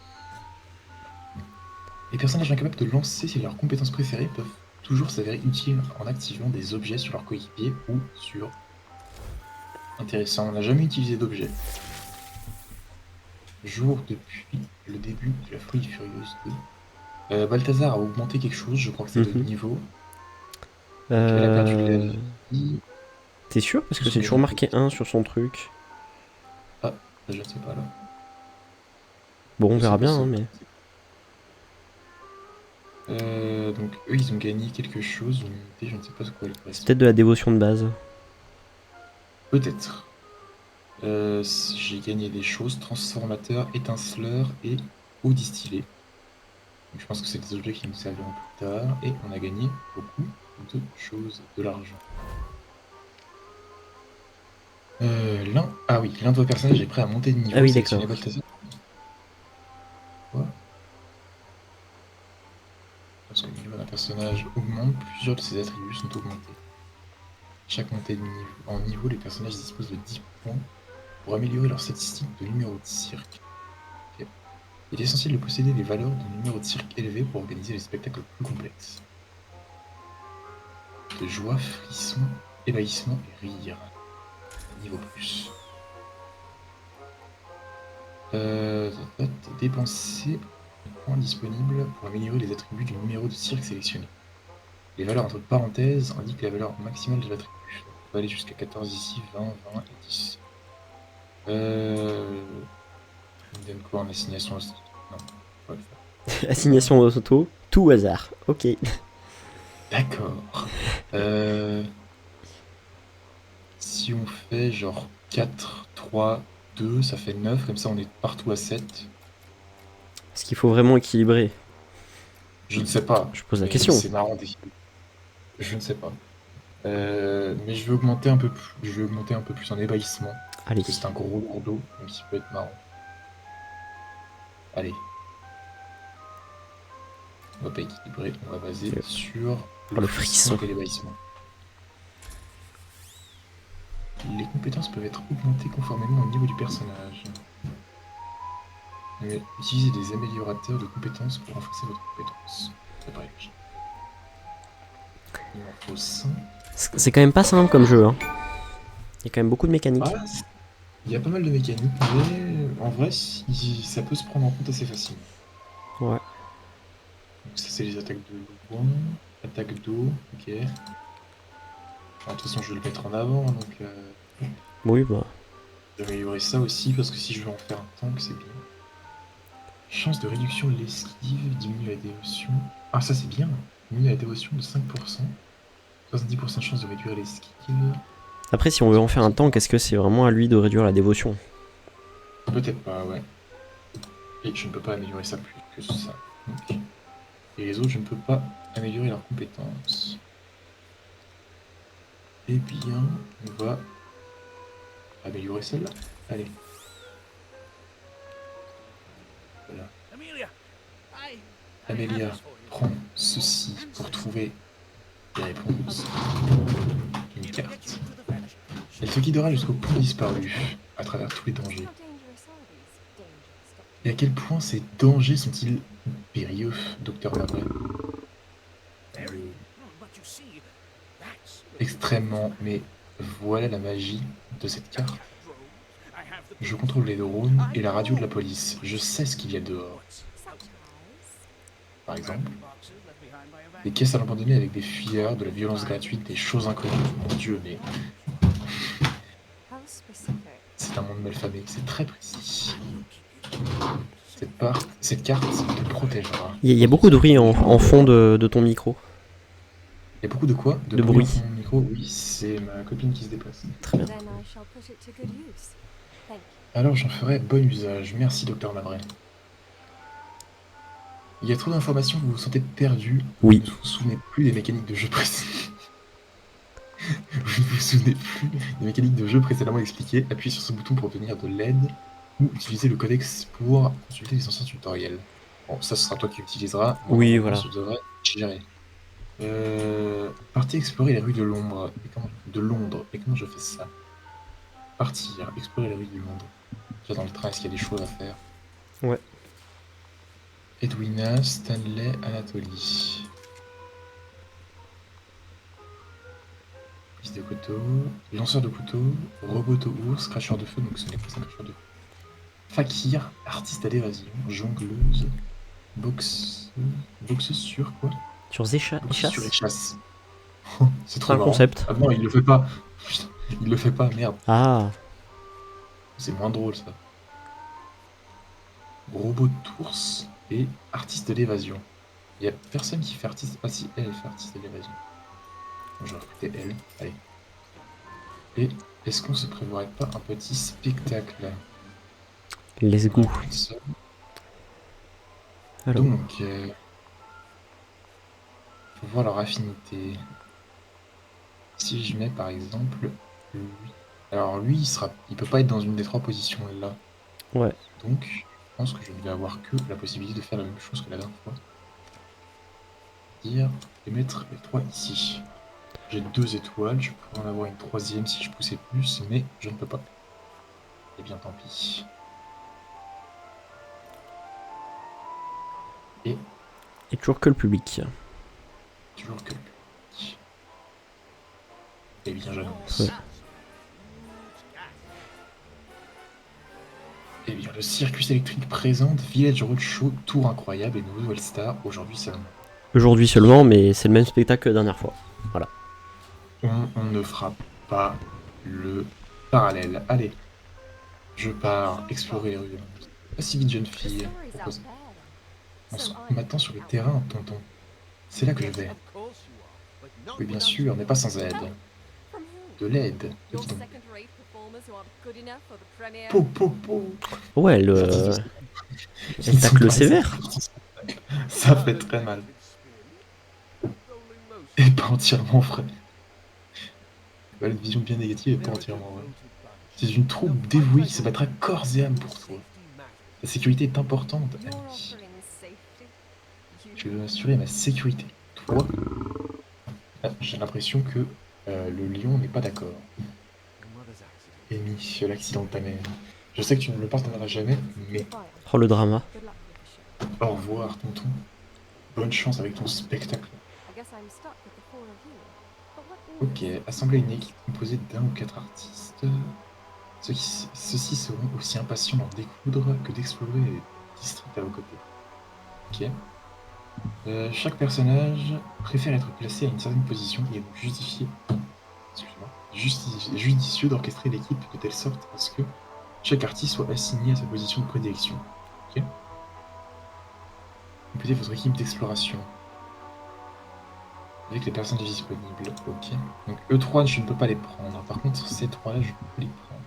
Les personnages incapables de lancer leurs compétences préférées peuvent toujours s'avérer utiles en activant des objets sur leur coéquipier ou sur... Intéressant, on n'a jamais utilisé d'objet. Jour depuis le début de la Folie Furieuse 2. Balthazar a augmenté quelque chose, je crois que c'est de niveau. Elle a perdu de la vie. T'es sûr? Parce que c'est toujours marqué 1 sur son truc. Ah, je ne sais pas là. Bon, on Je verra sais pas bien, ça. hein, mais... Donc eux ils ont gagné quelque chose, une unité, je ne sais pas ce quoi il C'est correspond. peut-être de la dévotion de base. Peut-être. J'ai gagné des choses, transformateur, étinceleur et eau distillée. Donc, je pense que c'est des objets qui nous serviront plus tard. Et on a gagné beaucoup de choses, de l'argent. Ah oui, l'un de vos personnages est prêt à monter de niveau. Ah oui, Sélectionnez d'accord. votre Quoi? Lorsque le niveau d'un personnage augmente, plusieurs de ses attributs sont augmentés. Chaque montée en niveau, les personnages disposent de 10 points pour améliorer leurs statistiques de numéro de cirque. Ok. Il est essentiel de posséder des valeurs de numéro de cirque élevées pour organiser les spectacles plus complexes. De joie, frisson, ébahissement et rire. Niveau plus. Dépenser un point disponible pour améliorer les attributs du numéro de cirque sélectionné. Les valeurs entre parenthèses indiquent la valeur maximale de l'attribut. On va aller jusqu'à 14 ici, 20, 20 et 10. Il me donne quoi en assignation? Non, on va le faire. Assignation auto, tout hasard. Ok. D'accord. Si on fait genre 4, 3, 2, ça fait 9, comme ça on est partout à 7. Est-ce qu'il faut vraiment équilibrer? Je ne sais pas. Je pose la mais question. C'est marrant d'équilibrer. Je ne sais pas. Mais je vais augmenter un peu plus. Je vais augmenter un peu plus en ébahissement. Allez. Parce que c'est un gros lourdeau, donc il peut être marrant. Allez. On va pas équilibrer, on va baser sur le frisson et l'ébahissement. Les compétences peuvent être augmentées conformément au niveau du personnage. Mais utilisez des améliorateurs de compétences pour renforcer votre compétence. C'est pareil. Il m'en faut 5. C'est quand même pas simple comme jeu, hein. Il y a quand même beaucoup de mécaniques. Ah, il y a pas mal de mécaniques, mais en vrai, ça peut se prendre en compte assez facilement. Ouais. Donc ça, c'est les attaques de loin, attaque d'eau, ok. Enfin, de toute façon, je vais le mettre en avant, donc Oui, bah. je vais améliorer ça aussi, parce que si je veux en faire un tank, c'est bien. Chance de réduction de l'esquive, diminue la dévotion. Ah, ça c'est bien. Diminue la dévotion de 5%. 70% de chance de réduire l'esquive. Après, si on veut en faire un tank, est-ce que c'est vraiment à lui de réduire la dévotion? Peut-être pas, ouais. Et je ne peux pas améliorer ça plus que ça. Donc. Et les autres, je ne peux pas améliorer leurs compétences. Eh bien, on va améliorer celle-là. Allez. Voilà. Amélia, prends ceci pour trouver les réponses. Une carte. Elle te guidera jusqu'au point disparu, à travers tous les dangers. How dangerous are these dangerous doctors? Et à quel point ces dangers sont-ils périlleux, docteur Mabray? Extrêmement, mais voilà la magie de cette carte. Je contrôle les drones et la radio de la police. Je sais ce qu'il y a dehors. Such as? Par exemple, des caisses à l'abandonné avec des fuyards, de la violence gratuite, des choses inconnues. Mon Dieu, mais How specific? c'est un monde malfamé, c'est très précis. Cette carte te protégera. Il y a beaucoup de bruit en fond de ton micro. Il y a beaucoup de quoi? De bruit. Dans mon micro? Oui, c'est ma copine qui se déplace. Très bien. Then I shall put it to good use. Thank you. Alors j'en ferai bon usage. Merci, docteur Mabray. Il y a trop d'informations, vous vous sentez perdu. Oui. Vous ne vous souvenez plus des mécaniques de jeu précédemment. Vous ne vous souvenez plus des mécaniques de jeu précédemment expliquées. Appuyez sur ce bouton pour obtenir de l'aide ou utilisez le codex pour consulter les anciens tutoriels. Bon, ça ce sera toi qui utiliseras. Moi, Oui, normalement, voilà. je devrais gérer. Partir explorer les rues de Londres. De Londres. Et comment je fais ça? Partir, explorer les rues de Londres. Déjà dans le train, est-ce qu'il y a des choses à faire? Ouais. Edwina, Stanley, Anatolie. Piste de couteau, lanceur de couteau, roboto ours, cracheur de feu, donc ce n'est pas un cracheur de feu. Fakir, artiste à l'évasion, jongleuse, boxeuse sur quoi? Sur Zécha Boxeuse sur Échasse. échasse. C'est C'est trop un marrant. concept. Ah non, il le fait pas. Putain, il le fait pas, merde. Ah. C'est moins drôle ça. Robot d'ours et artiste de l'évasion. Il y a personne qui fait artiste. Ah si, elle fait artiste de l'évasion. Bon, je vais recruter elle. Allez. Et est-ce qu'on se prévoirait pas un petit spectacle? Let's go. Alors. Donc, faut voir leur affinité. Si je mets par exemple lui. Alors lui, il peut pas être dans une des trois positions là. Ouais. Donc, je pense que je ne vais avoir que la possibilité de faire la même chose que la dernière fois. Dire et mettre les trois ici. J'ai 2 étoiles, je pourrais en avoir une troisième si je poussais plus, mais je ne peux pas. Eh bien, tant pis. Et Et toujours que le public. toujours que le public. Eh bien, j'annonce. Ouais. Eh bien, le Circus électrique présente Village Roadshow, Tour incroyable et Nouvelle Star, aujourd'hui seulement. Aujourd'hui seulement, mais c'est le même spectacle que la dernière fois. Voilà. On ne fera pas le parallèle. Allez, je pars explorer les rues de Londres. Pas si vite, jeune The fille. story's out Propose. there, On then. se So retrouve I'm maintenant sur le out terrain, there. tonton. C'est là que je vais. Of course you are, but not Oui, bien without sûr, mais pas sans aide. From De who? l'aide. Your Dis donc. second-rate performers who aren't good enough for the premiere? Po, po, po. Ouais, Les artistes de elle Ils sont tacle pas sévère. Ça fait très mal. Et pas entièrement vrai. Bah, une vision bien négative et pas entièrement vraie. C'est une troupe dévouée qui se battra corps et âme pour toi. La sécurité est importante, You're ami. offering safety. Je veux assurer ma sécurité. Toi, j'ai l'impression que le lion n'est pas d'accord. Amy, l'accident de ta mère. Je sais que tu ne le pardonneras jamais, mais Goodbye. Oh, le drama. Good luck with the show. au revoir, tonton. Bonne chance avec ton spectacle. I guess I'm stuck with the four of you. But what Ok, assembler une équipe composée d'1 ou 4 artistes. Ceux-ci seront aussi impatients d'en découdre que d'explorer les districts à vos côtés. Ok. Chaque personnage préfère être placé à une certaine position et est donc judicieux d'orchestrer l'équipe de telle sorte à ce que chaque artiste soit assigné à sa position de prédilection. Ok. Complétez votre équipe d'exploration avec les personnages disponibles. Ok. Donc E3, je ne peux pas les prendre. Par contre, ces 3-là, je peux les prendre.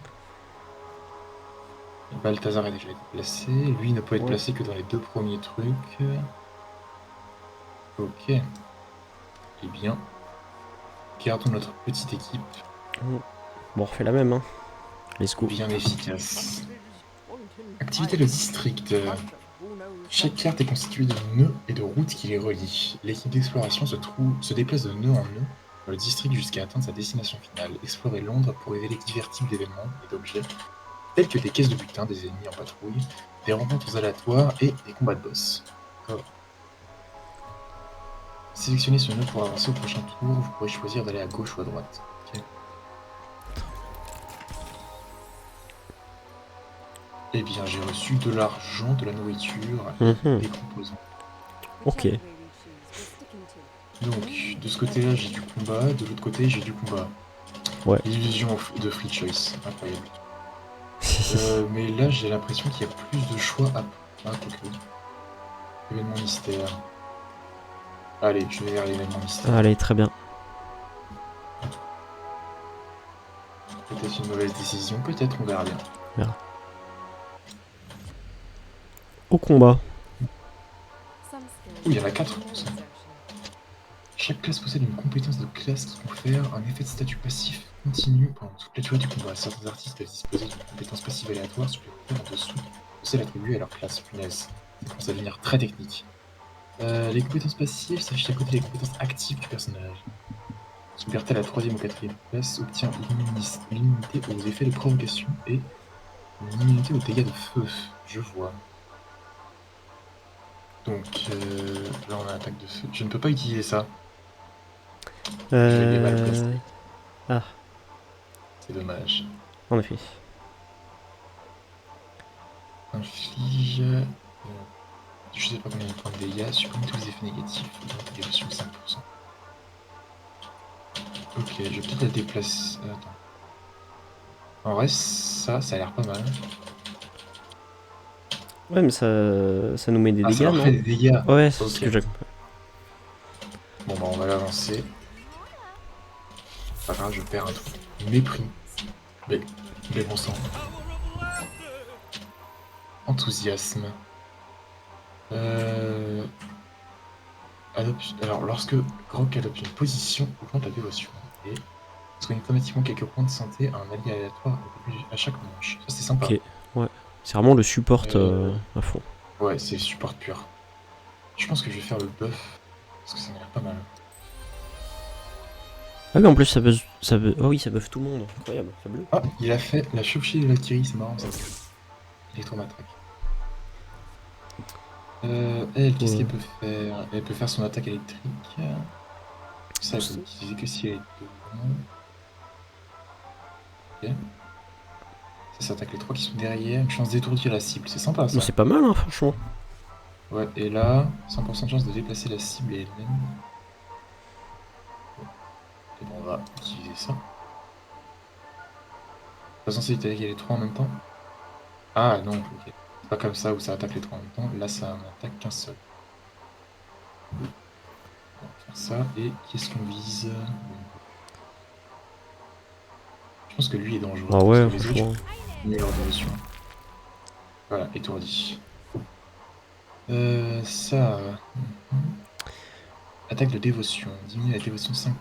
Balthazar a déjà été placé. Lui ne peut être Ouais. placé que dans les 2 premiers trucs. Ok. Eh bien, gardons notre petite équipe Bon, on refait la même, hein. Let's go. bien efficace. Activité de district. Chaque carte est constituée de nœuds et de routes qui les relient. L'équipe d'exploration se déplace de nœud en nœud dans le district jusqu'à atteindre sa destination finale. Explorer Londres pour révéler divers types d'événements et d'objets, tels que des caisses de butin, des ennemis en patrouille, des rencontres aléatoires et des combats de boss. D'accord. Sélectionnez ce nœud pour avancer au prochain tour. Vous pourrez choisir d'aller à gauche ou à droite. Ok. Eh bien, j'ai reçu de l'argent, de la nourriture et Mhm. des composants. Ok. Whichever way we choose, we're sticking to. Donc, de ce côté-là, j'ai du combat, de l'autre côté, j'ai du combat. Ouais. L'illusion de free choice, incroyable. Mais là, j'ai l'impression qu'il y a plus de choix à... Ah, quoique. Événement mystère. Allez, je vais vers l'événement mystère. Allez, très bien. Peut-être une mauvaise décision, peut-être, on verra bien. Au combat. Some skills Ouh, il y en a require 4. more exertion. Chaque classe possède une compétence de classe qui confère un effet de statut passif continu pendant toute la durée du combat. Certains artistes peuvent disposer d'une compétence passive aléatoire supplémentaire en dessous de celle attribuée à leur classe. Punaise, ça commence à devenir très technique. Les compétences passives s'affichent à côté des compétences actives du personnage. Souverté à la 3e ou 4e place obtient une immunité aux effets de provocation et une immunité aux dégâts de feu. Je vois. Donc là on a attaque de feu. Je ne peux pas utiliser ça. Je l'ai mal placé. Ah, C'est dommage. en effet. Inflige. Je sais pas combien de points de dégâts, supprime tous les effets négatifs, donc évasion de 5%. Ok, je vais peut-être la déplacer. Attends. En vrai, ça a l'air pas mal. Ouais, mais ça nous met des Ah, ça dégâts, leur non? fait des dégâts. Ouais, c'est Ok. ce que j'ai. Bon, bah, on va l'avancer. Pas grave, je perds un truc. Mépris. Mais bon sang. Enthousiasme. Alors, lorsque Grok adopte une position, augmente la dévotion. Et soigne automatiquement quelques points de santé à un allié aléatoire à chaque manche. Ça, c'est sympa. Ok, ouais. C'est vraiment le support à fond. Ouais, c'est le support pur. Je pense que je vais faire le buff, parce que ça m'a l'air pas mal. Ah oui, en plus, oh oui, ça buff tout le monde. Incroyable, fabuleux. Ah, il a fait la chauve-chier de Valkyrie, c'est marrant ça. Électromatraque. Elle, qu'est-ce qu'elle peut faire? Elle peut faire son attaque électrique. Ça, elle peut l'utiliser que si elle est devant. Ok. Ça attaque les 3 qui sont derrière. Une chance d'étourdir la cible, c'est sympa ça. C'est pas mal, hein, franchement. Ouais, et là, 100% de chance de déplacer la cible et elle-même. Et bon, on va utiliser ça. Pas censé attaquer les 3 en même temps? Ah non, ok. C'est pas comme ça où ça attaque les 3 en même temps. Là, ça n'attaque qu'un seul. On va faire ça. Et qu'est-ce qu'on vise? Je pense que lui est dangereux. Ah ouais, parce que les autres, franchement. diminuer leur dévotion. Voilà, étourdi. Ça. Attaque de dévotion. Diminue la dévotion de 5%.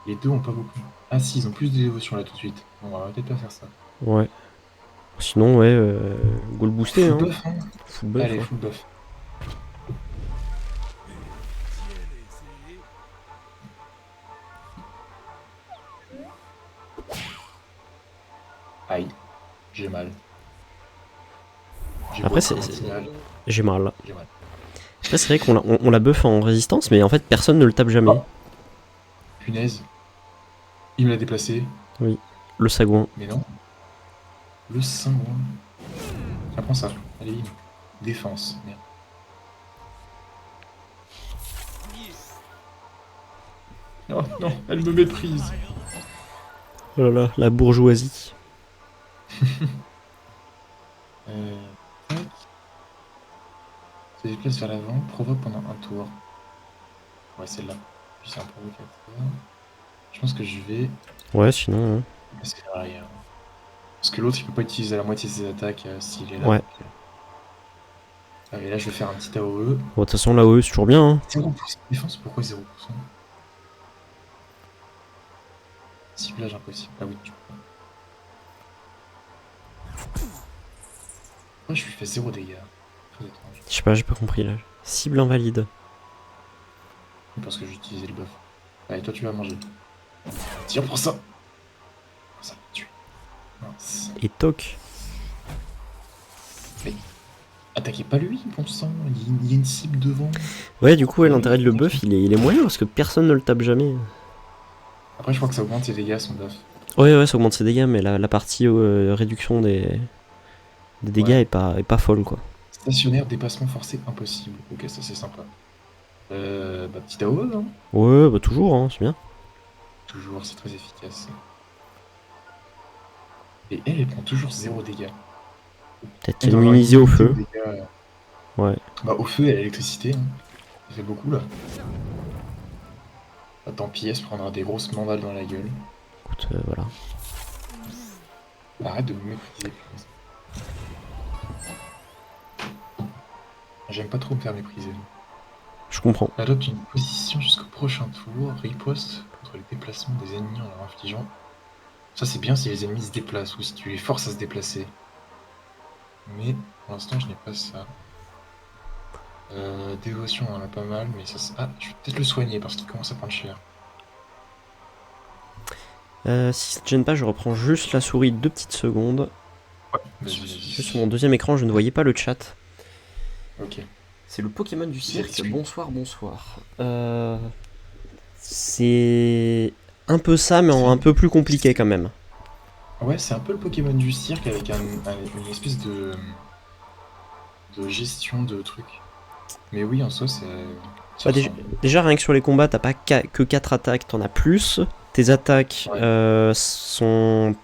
Les deux ont pas beaucoup. Ah si, ils ont plus de dévotion là tout de suite. Bon, on va peut-être pas faire ça. Ouais. Sinon, ouais, goal boosté, Full hein. buff, hein. Full buff, Allez, ouais. full buff. Aïe, j'ai mal. J'ai Après, beau être un c'est- sentinelle, J'ai mal. j'ai mal. Après, c'est vrai on la buff en résistance, mais en fait, personne ne le tape jamais. Oh. Punaise. Il me l'a déplacé, Le sagouin. mais non. Le cingouin. Tiens, prends ça. Allez, bim. Défense. Merde. Oh non, elle me méprise. Oh là là, la bourgeoisie. Tac. Se déplace vers l'avant, provoque pendant un tour. Ouais, celle-là. Puis c'est un provocateur. Je pense que je vais Ouais, sinon, hein. passer vers l'arrière. Parce que l'autre, il peut pas utiliser la moitié de ses attaques s'il est là. Ouais. Donc, et là, je vais faire un petit AOE. Bon, de toute façon, là, c'est toujours bien, hein. 0% de défense, pourquoi 0%? Ciblage impossible. Ah oui, tu peux. Pourquoi je lui fais 0 dégâts? Très étrange. Je sais pas, j'ai pas compris, là. Cible invalide. Parce que j'ai utilisé le buff. Allez, toi, tu vas manger. Tire pour ça! Ça va me tuer. Mince. Et toc. Attaquez pas lui, bon sang. Il y a une cible devant. Ouais, du coup, ouais, l'intérêt de le buff, il est moyen, parce que personne ne le tape jamais. Après, je crois que ça augmente ses dégâts, son buff. Ouais, ça augmente ses dégâts, mais la partie réduction des dégâts Ouais. est pas folle, quoi. Stationnaire, dépassement forcé impossible. Ok, ça c'est sympa. Bah, petit AOE, hein. Ouais, bah toujours, hein, c'est bien. Toujours, c'est très efficace. Et elle prend toujours 0 dégâts. Peut-être Elle qu'elle est doit avoir immunisée au une feu. unité de dégâts. Ouais. Bah, au feu et à l'électricité, hein. Ça fait beaucoup là. Bah, tant pis, elle se prendra des grosses mandales dans la gueule. Écoute, voilà. Arrête de me mépriser, punaise. J'aime pas trop me faire mépriser. Je comprends. Adopte une position jusqu'au prochain tour. Riposte contre les déplacements des ennemis en leur infligeant. Ça c'est bien si les ennemis se déplacent ou si tu les forces à se déplacer. Mais pour l'instant je n'ai pas ça. Dévotion on en a pas mal, mais ça ah, je vais peut-être le soigner parce qu'il commence à prendre cher. Si ça te gêne pas, je reprends juste la souris 2 petites secondes. Vas-y, Juste sur vas-y. mon deuxième écran, je ne voyais pas le chat. Ok. C'est le Pokémon du cirque. Excuse. Bonsoir. C'est un peu ça, mais un peu plus compliqué quand même. Ouais, c'est un peu le Pokémon du cirque avec une espèce de gestion de trucs. Mais oui, en soi, c'est. Bah, déjà, rien que sur les combats, t'as pas que 4 attaques, t'en as plus. Tes attaques Ouais. sont,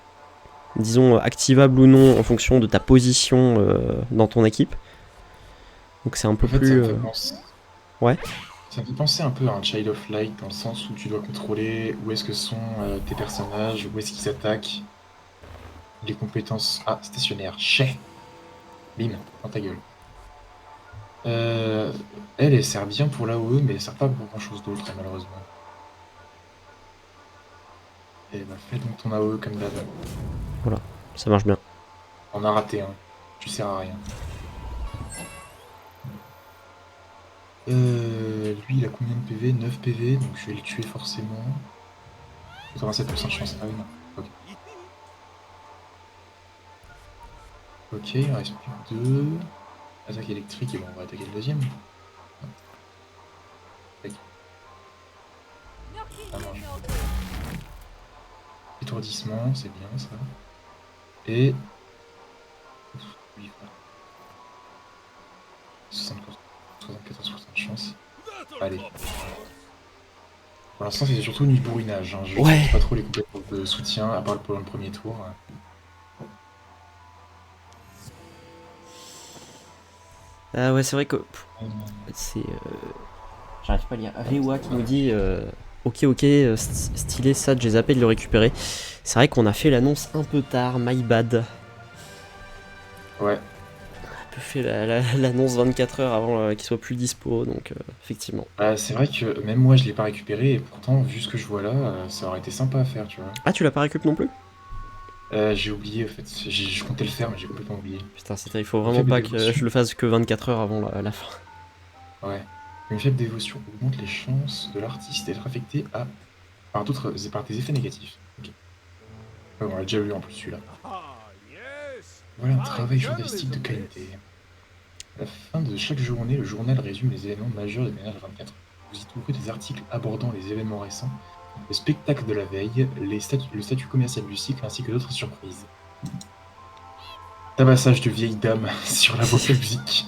disons, activables ou non en fonction de ta position dans ton équipe. Donc c'est un peu En fait, plus. ça me fait penser. Ouais. Ça me fait penser un peu à un Child of Light dans le sens où tu dois contrôler où est-ce que sont tes personnages, où est-ce qu'ils attaquent, les compétences. Ah, stationnaire, chais! Bim, dans ta gueule. Elle sert bien pour l'AOE, mais elle sert pas pour grand chose d'autre, malheureusement. Et bah fais donc ton AOE comme d'hab. Ça marche bien. On a raté, hein. Tu sers à rien. Lui, il a combien de PV? 9 PV, donc je vais le tuer forcément. 87% de chance. Ah oui, non. Ok. Ok, il en reste plus que 2. Attaque électrique, et bon, on va attaquer le deuxième. Tac. Ça marche. Étourdissement, c'est bien ça. Et. Oui, voilà. 60%, 74% de chance. Allez. Pour l'instant, c'est surtout du bourrinage. Hein. Je Ouais. n'utilise pas trop les compétences de soutien, à part pour le premier tour. Ah ouais, c'est vrai que c'est. J'arrive pas à lire. Rewa qui nous dit ok, stylé, ça, j'ai zappé de le récupérer. C'est vrai qu'on a fait l'annonce un peu tard, my bad. Ouais. On a fait l'annonce 24 heures avant qu'il soit plus dispo, donc effectivement. C'est vrai que même moi, je l'ai pas récupéré, et pourtant, vu ce que je vois là, ça aurait été sympa à faire, tu vois. Ah, tu l'as pas récup non plus? J'ai oublié, en fait. Je comptais le faire, mais j'ai complètement oublié. Putain, il faut vraiment pas que je le fasse que 24 heures avant la fin. Ouais. Une faible dévotion augmente les chances de l'artiste d'être affecté par des effets négatifs. Ok. Ouais, on l'a déjà vu en plus celui-là. Voilà un travail journalistique de qualité. À la fin de chaque journée, le journal résume les événements majeurs des ménages 24. Vous y trouverez des articles abordant les événements récents, le spectacle de la veille, le statut commercial du cycle ainsi que d'autres surprises. Tabassage de vieilles dames sur la voie publique.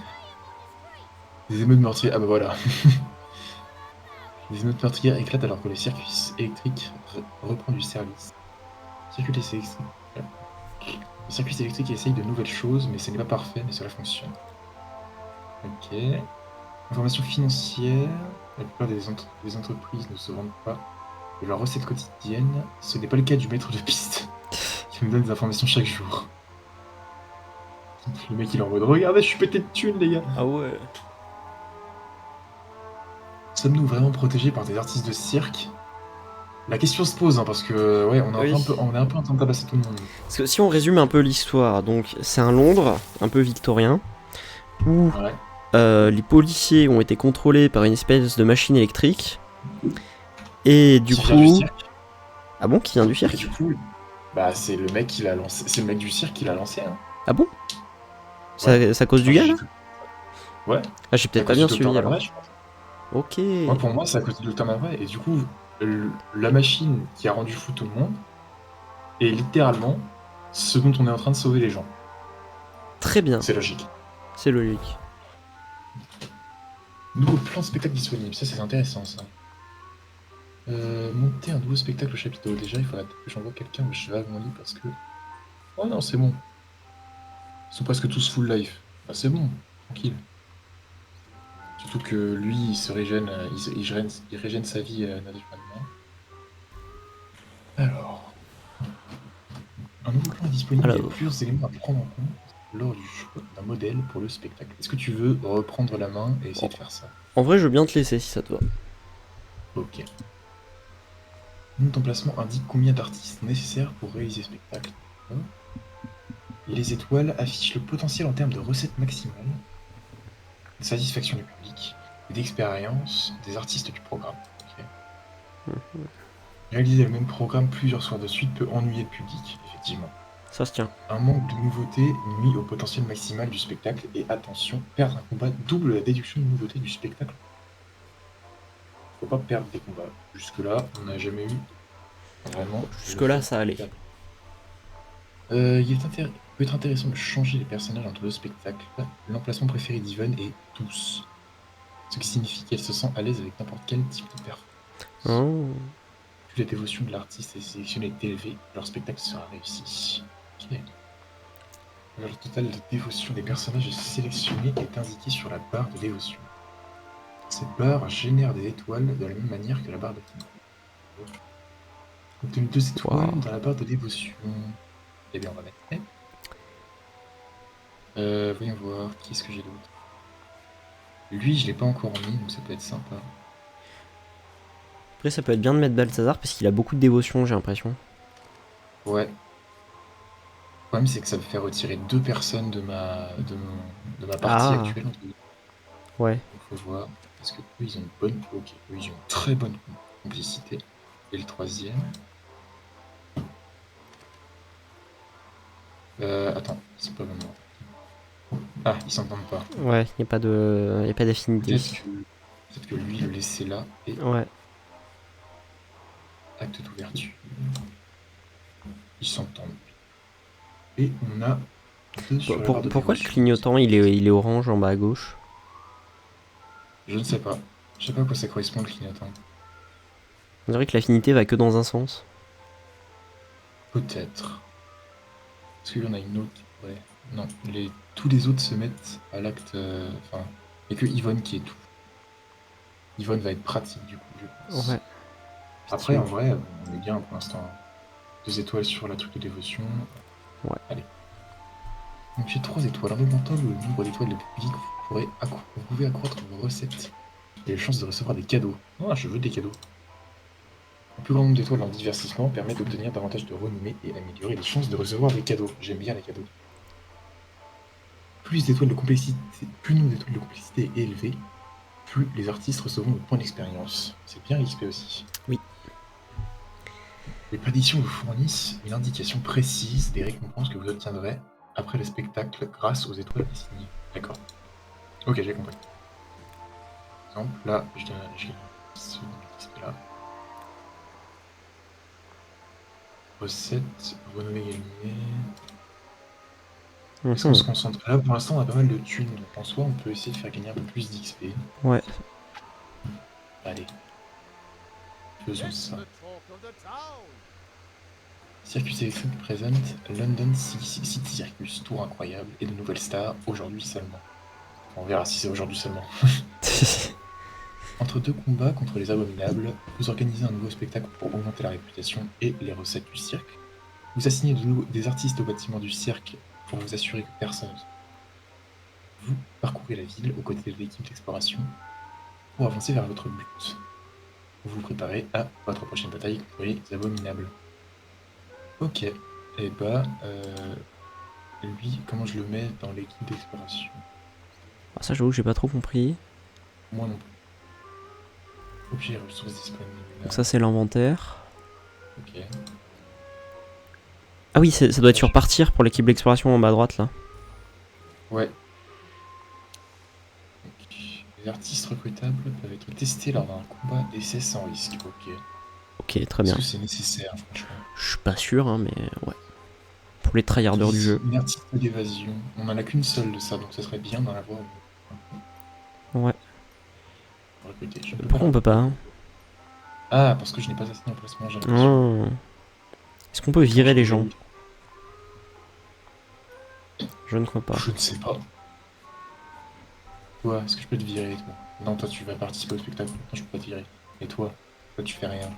Des émeutes meurtrières. Ah bah voilà. Des émeutes meurtrières éclatent alors que le circuit électrique reprend du service. Le circuit électrique essaye de nouvelles choses, mais ce n'est pas parfait, mais cela fonctionne. Ok. Information financière. La plupart des entreprises ne se vendent pas de leur recette quotidienne. Ce n'est pas le cas du maître de piste, qui me donne des informations chaque jour. Le mec il est en mode regardez, je suis pété de thunes les gars. Ah ouais. Sommes-nous vraiment protégés par des artistes de cirque? La question se pose, hein, parce que ouais, on est Oui. un peu en train de tabasser tout le monde. Parce que si on résume un peu l'histoire, donc c'est un Londres un peu victorien où Ouais. les policiers ont été contrôlés par une espèce de machine électrique et du Qui vient du coup. cirque. Ah bon, qui vient du Et cirque? du coup, bah c'est le mec qui l'a lancé. C'est le mec du cirque qui l'a lancé. Hein. Ah bon? Ouais. C'est à cause du gars là? Ouais. Ah, j'ai peut-être pas bien suivi alors. Ok. Moi, pour moi, c'est à cause de Dr. Mavray. Et du coup, la machine qui a rendu fou tout le monde est littéralement ce dont on est en train de sauver les gens. Très bien. C'est logique. C'est logique. Nouveau plan de spectacle disponible. Ça, c'est intéressant, ça. Monter un nouveau spectacle au chapiteau. Déjà, il faudrait peut-être que j'envoie quelqu'un au cheval mon lit parce que... Oh non, c'est bon. Ils sont presque tous full life. Bah, c'est bon. Tranquille. Surtout que lui, il se régène, il régène sa vie naturellement. Alors, un nouveau plan est disponible. Il y a plusieurs éléments à prendre en compte lors du choix d'un modèle pour le spectacle. Est-ce que tu veux reprendre la main et essayer de faire ça? En vrai, je veux bien te laisser si ça te va. Ok. Notre emplacement indique combien d'artistes sont nécessaires pour réaliser le spectacle. Les étoiles affichent le potentiel en termes de recettes maximales, de satisfaction du public et d'expérience des artistes du programme. Okay. Réaliser le même programme plusieurs soirs de suite peut ennuyer le public, effectivement. Ça se tient. Un manque de nouveauté nuit au potentiel maximal du spectacle et attention, perdre un combat double la déduction de nouveauté du spectacle. Faut pas perdre des combats. Jusque-là, on n'a jamais eu vraiment... Jusque-là, ça allait. Il peut être intéressant de changer les personnages entre deux spectacles. L'emplacement préféré d'Yvonne est tous. Ce qui signifie qu'elle se sent à l'aise avec n'importe quel type de performance. Oh. Plus la dévotion de l'artiste est sélectionnée est élevée, leur spectacle sera réussi. Ok. Alors, le total de dévotion des personnages sélectionnés est indiqué sur la barre de dévotion. Cette barre génère des étoiles de la même manière que la barre de dévotion. Obtenez 2 étoiles dans la barre de dévotion. Eh bien, on va mettre. Voyons voir, qui est-ce que j'ai d'autre? Lui, je l'ai pas encore mis, donc ça peut être sympa. Après, ça peut être bien de mettre Balthazar parce qu'il a beaucoup de dévotion, j'ai l'impression. Ouais. Le problème, c'est que ça me fait retirer 2 personnes de ma partie Ah, actuelle. ouais. Donc faut voir. Est-ce que eux, ils ont une bonne. Ok, eux, ils ont une très bonne complicité. Et le troisième. Attends, c'est pas vraiment. Ah, ils s'entendent pas. Ouais, y a pas d'affinité. Peut-être que lui, le laisser là et Ouais. acte d'ouverture. Ils s'entendent. Et on a 2 sur la barre de Pourquoi le dévotion. clignotant il est orange en bas à gauche? Je ne sais pas. Je sais pas à quoi ça correspond le clignotant. On dirait que l'affinité va que dans un sens. Peut-être. Est-ce qu'il y en a une autre qui pourrait. Non, tous les autres se mettent à l'acte. Enfin, il n'y a que Yvonne qui est tout. Yvonne va être pratique du coup, je pense. Ouais. Après, en vrai, on est bien pour l'instant. 2 étoiles sur la truc de dévotion. Ouais. Allez. Donc j'ai 3 étoiles. En augmentant le nombre d'étoiles de public, vous pouvez accroître vos recettes et les chances de recevoir des cadeaux. Ah, je veux des cadeaux. Un plus grand nombre d'étoiles dans le divertissement permet d'obtenir davantage de renommée et améliorer les chances de recevoir des cadeaux. J'aime bien les cadeaux. Plus le nombre d'étoiles de complexité est élevé, plus les artistes recevront de points d'expérience. C'est bien XP aussi. Oui. Les prédictions vous fournissent une indication précise des récompenses que vous obtiendrez après le spectacle grâce aux étoiles assignées. D'accord. Ok, j'ai compris. Par exemple, là, je donne ce XP là. Recette, renommée gagnée. Est-ce qu'on se concentre là? Pour l'instant, on a pas mal de thunes, donc en soi, on peut essayer de faire gagner un peu plus d'XP. Ouais. Allez. Faisons ça. The talk of the town. Circus Electric présente London City Circus, tour incroyable et de nouvelles stars aujourd'hui seulement. On verra si c'est aujourd'hui seulement. Entre 2 combats contre les abominables, vous organisez un nouveau spectacle pour augmenter la réputation et les recettes du cirque. Vous assignez des artistes au bâtiment du cirque pour vous assurer que personne. Vous parcourez la ville aux côtés de l'équipe d'exploration pour avancer vers votre but. Vous vous préparez à votre prochaine bataille contre les abominables. Ok. Et bah, lui, comment je le mets dans l'équipe d'exploration? Ah, ça, j'avoue que j'ai pas trop compris. Moi non plus. Objet ressources disponibles. Donc ça, c'est l'inventaire. Ok. Ah oui, ça doit être sur partir pour l'équipe d'exploration en bas à droite, là. Ouais. Donc, les artistes recrutables peuvent être testés lors d'un combat d'essai sans risque. Ok. Ok, très bien. Est-ce que c'est nécessaire, franchement? Je suis pas sûr, hein, mais ouais. Pour les tryharders du jeu. Une artiste d'évasion. On en a qu'une seule de ça, donc ça serait bien d'en avoir une. Ouais. Recruter. Pourquoi on peut pas, hein? Ah, parce que je n'ai pas assigné en placement, j'ai l'impression. Oh. Est-ce qu'on peut virer les gens? Je ne crois pas. Je ne sais pas. Toi, est-ce que je peux te virer, toi? Non, toi, tu vas participer au spectacle. Non, je peux pas te virer. Et toi? Toi, tu fais rien.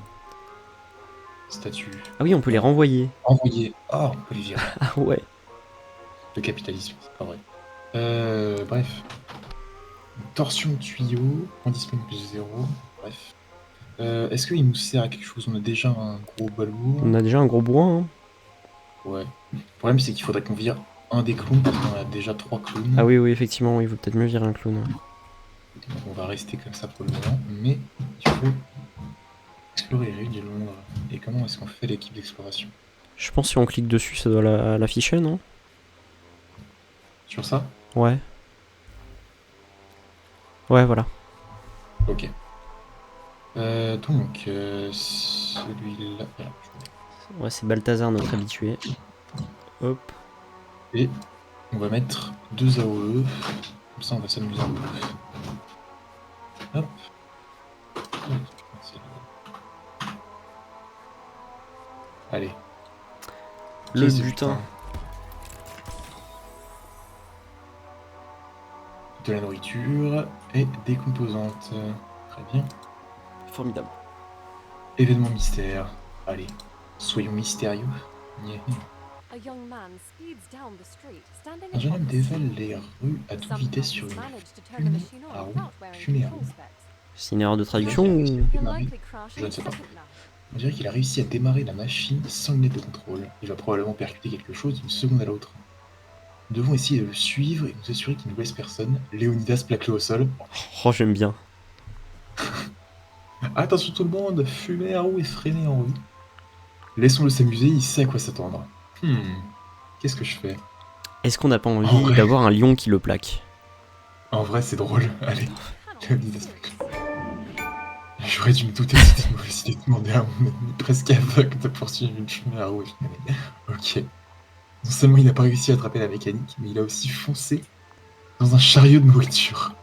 Statut. Ah oui, on peut les renvoyer. Envoyer. Ah, on peut les virer. Ah ouais. Le capitalisme, c'est pas vrai. Bref. Torsion de tuyau. Point disponible plus 0. Bref. Est-ce qu'il nous sert à quelque chose? On a déjà un gros balourd. On a déjà un gros bourrin, hein. Ouais. Le problème, c'est qu'il faudrait qu'on vire un des clowns parce qu'on a déjà 3 clowns. Ah oui, oui, effectivement, il vaut peut-être mieux virer un clown. Donc on va rester comme ça pour le moment. Mais il faut explorer les rues de Londres. Et comment est-ce qu'on fait l'équipe d'exploration? Je pense que si on clique dessus, ça doit l'afficher, non? Sur ça? Ouais. Ouais, voilà. Ok. Donc, celui-là. Voilà, Ouais, c'est Balthazar, notre habitué. Hop. et on va mettre 2 AOE. Comme ça, on va s'amuser un peu. Hop. Allez. Le Qu'est-ce butin. De la nourriture et des composantes. Très bien. Formidable. Événement mystère. Allez, soyons mystérieux. Yeah. A young man speeds down the street, standing Un jeune atop homme the dévale street. les rues à toute Somehow vitesse he's sur une managed to turn the machine on à roue without wearing funéraire. control specs. C'est une erreur de traduction ou... He'll likely crash Je ne any sais pas. second now. On dirait qu'il a réussi à démarrer la machine sans lunette de contrôle. Il va probablement percuter quelque chose d'une seconde à l'autre. Nous devons essayer de le suivre et nous assurer qu'il ne blesse personne. Léonidas plaque-le au sol. Oh, j'aime bien. Attention tout le monde, fumer à roue et freiner en rue. Laissons-le s'amuser, il sait à quoi s'attendre. Qu'est-ce que je fais? Est-ce qu'on n'a pas En envie vrai. d'avoir un lion qui le plaque? En vrai, c'est drôle. Allez, Léonidas plaque-le. J'aurais dû me douter que c'était une mauvaise idée de demander à mon ennemi presque aveugle de poursuivre une fumée à roue et freiner. Ok. Non seulement il n'a pas réussi à attraper la mécanique, mais il a aussi foncé dans un chariot de nourriture.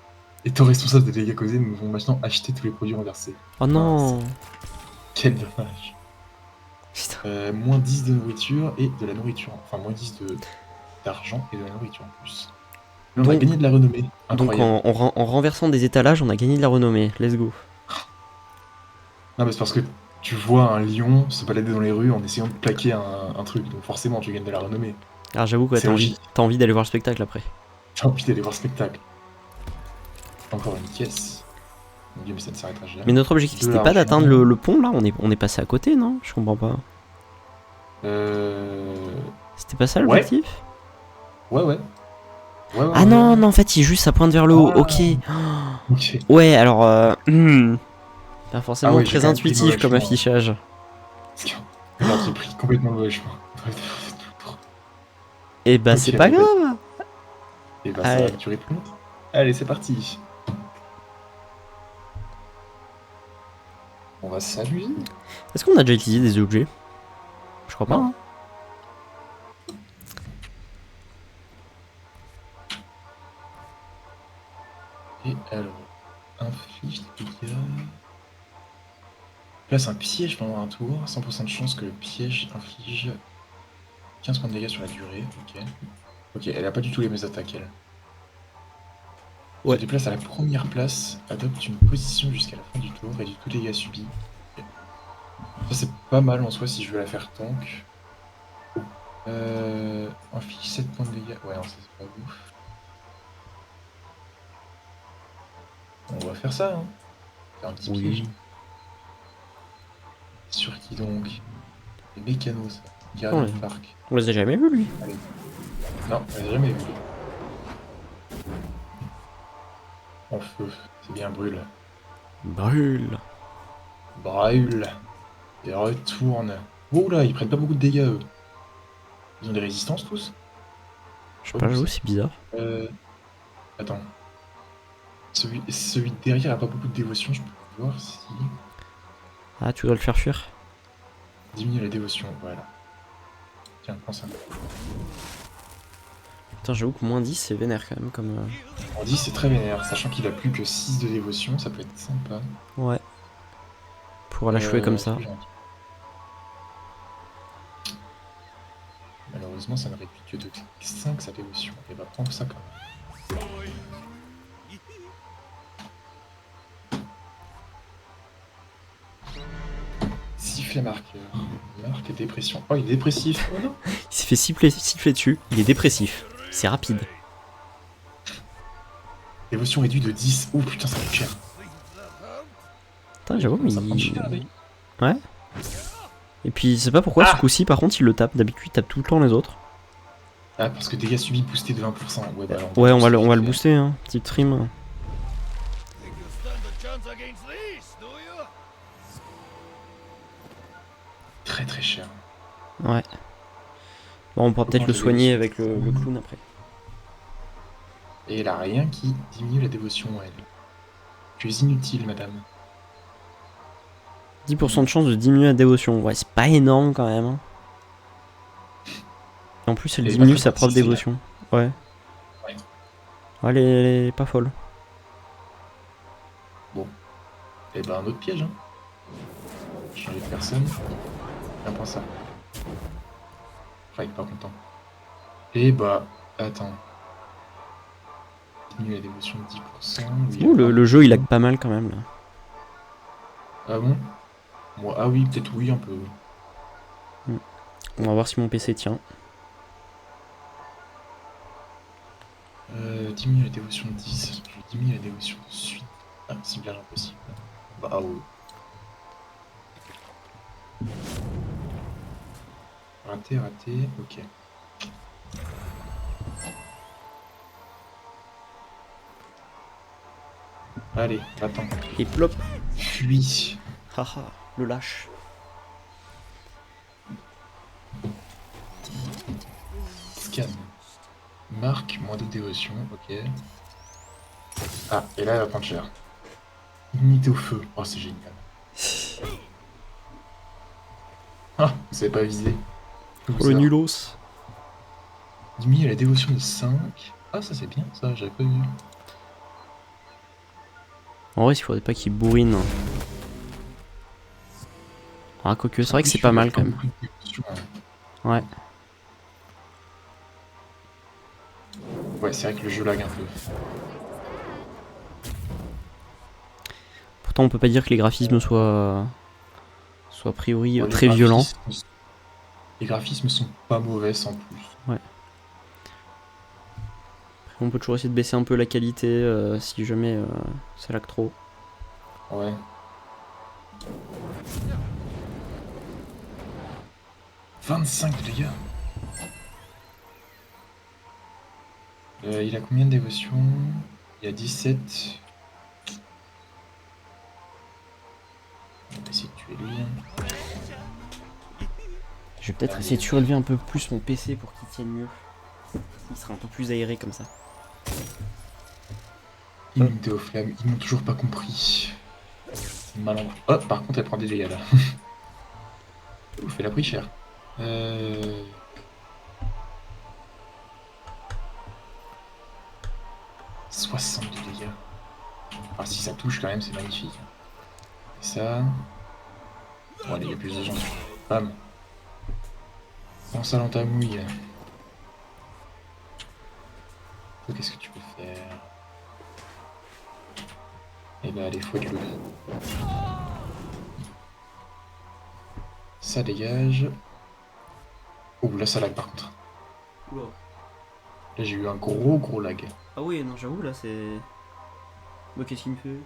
Étant responsable des dégâts causés, nous devons maintenant acheter tous les produits renversés. Oh non! Quel dommage. Putain. Moins 10 de nourriture et de la nourriture. Enfin, moins 10 d'argent et de la nourriture en plus. Mais on a Donc- gagné de la renommée. Donc Incroyable. en renversant des étalages, on a gagné de la renommée. Let's go. Non, mais c'est parce que tu vois un lion se balader dans les rues en essayant de plaquer un truc. Donc forcément, tu gagnes de la renommée. Alors j'avoue que C'est logique. t'as envie d'aller voir le spectacle après. J'ai envie d'aller voir le spectacle. Encore une caisse. Mon dieu, mais ça ne s'arrêtera jamais. Mais notre objectif De c'était pas l'argent. d'atteindre le pont là, on est passé à côté, non? Je comprends pas. C'était pas ça Ouais. l'objectif? Ouais. Ah non, non, en fait, il juste ça pointe vers le haut. Ah. Ok. Ok. Ouais, alors. Pas forcément Ah ouais, j'ai très quand même pris le intuitif mauvais comme chemin. affichage. Alors, j'ai pris complètement le mauvais chemin. Et bah, Ok, c'est pas bah, grave. Et bah, ça Allez. va durer plus longtemps. Allez, c'est parti. On va s'amuser. Est-ce qu'on a déjà utilisé des objets? Je crois pas. Non. Hein. Et alors, inflige des dégâts. Place un piège pendant un tour. 100% de chance que le piège inflige 15 points de dégâts sur la durée. Ok. Ok, elle a pas du tout les mêmes attaques, elle. Ouais. Se déplace à la première place, adopte une position jusqu'à la fin du tour, réduit tous les dégâts subis. Ok. Ça, c'est pas mal en soi si je veux la faire tank. Inflige 7 points de dégâts. Ouais, non, ça c'est pas ouf. On va faire ça, hein. Faire un petit Oui. piège. Sur qui donc? Les mécanos, ça. Gardien du Ouais. parc. On les a jamais vus, lui. Non, on l'a jamais vu. En feu, c'est bien brûle. Brûle. Brûle. Et retourne. Oh là, ils prennent pas beaucoup de dégâts, eux. Ils ont des résistances, tous? Je sais pas, j'avoue, c'est bizarre. Attends. Celui de derrière a pas beaucoup de dévotion, je peux voir si... Ah, tu dois le faire fuir. Diminue la dévotion, voilà. Tiens, prends ça. Putain, j'avoue que moins 10, c'est vénère quand même. Comme, On dit c'est très vénère, sachant qu'il a plus que 6 de dévotion, ça peut être sympa. Ouais. Pour l'achever comme ça. c'est gentil. Malheureusement, ça ne réduit que de 5 sa dévotion. Et bah, prends ça quand même. Sifflet marqueur. Marque dépression. Oh, il est dépressif. Oh non. Il s'est fait siffler dessus. Il est dépressif. C'est rapide. Dévotion réduite de 10. Oh putain, ça coûte cher. Putain, j'avoue, mais Ça prend cher, il... mec. Ouais. Et puis, c'est pas pourquoi, ce coup-ci, par contre, il le tape. D'habitude, il tape tout le temps les autres. Ah, parce que dégâts subis boostés de 20%. Ouais, bah, alors, Ouais, on va le fait. booster, hein. Petite trim. Think you stand a chance against these, do you? Très très cher. Ouais. Bon, on pourra peut-être Comment le je soigner vais- avec le clown après. Et elle a rien qui diminue la dévotion, elle. Tu es inutile, madame. 10% de chance de diminuer la dévotion. Ouais, c'est pas énorme quand même. Hein. Et en plus, elle Elle est diminue pas très sa propre pratique, dévotion. Ouais. Ouais. Ouais, elle est pas folle. Et bah, un autre piège, hein. Changer de personne. Tiens, prends ça. Enfin, il est pas content. Et bah, attends. Diminue la dévotion de 10%. Oui, Ouh, alors, le jeu, il lag pas mal quand même là. Ah bon? Moi, ah oui, peut-être oui, un peu. On va voir si mon PC tient. Diminue la dévotion de 10. Je diminue la dévotion de suite. Ah, ciblage impossible. Bah, ah oui. Raté, raté, ok. Allez, attends. Et plop. Fuis. Haha, le lâche. Scan. Marque, moins de dévotion, ok. Ah, et là, elle va prendre cher. Immunité au feu. Oh, c'est génial. Ah, vous savez pas viser. Oh, le nulos. Diminue la dévotion de 5. Ah, ça c'est bien, ça, j'avais pas vu. En vrai, il faudrait pas qu'il bourrine. Ah, quoique, c'est vrai que c'est pas mal quand même. Ouais. Ouais, c'est vrai que le jeu lag un peu. Pourtant, on peut pas dire que les graphismes soient a priori Bon, les très violents. Les graphismes sont pas mauvais sans plus. Ouais. Après, on peut toujours essayer de baisser un peu la qualité si jamais ça lag trop. Ouais. « 25 de dégâts. Il a combien de dévotion? Il a 17. On va essayer de tuer lui. Je vais peut-être essayer de surélever un peu plus mon PC pour qu'il tienne mieux. Il sera un peu plus aéré comme ça. Immunité aux flammes, ils n'ont toujours pas compris. Malin. Oh, par contre, elle prend des dégâts là. Ouf, elle a pris cher. 60 de dégâts. Ah, si ça touche quand même, c'est magnifique. Et ça. Bon, allez, il y a plus de gens. Bam. Pense à l'entamouille. Qu'est-ce que tu peux faire? Eh ben, allez, fouette-le. Ça dégage. Ouh, là, ça lag par contre. Oula. Là, j'ai eu un gros lag. Ah oui, non, j'avoue, là, c'est... Bah, qu'est-ce qu'il me fait?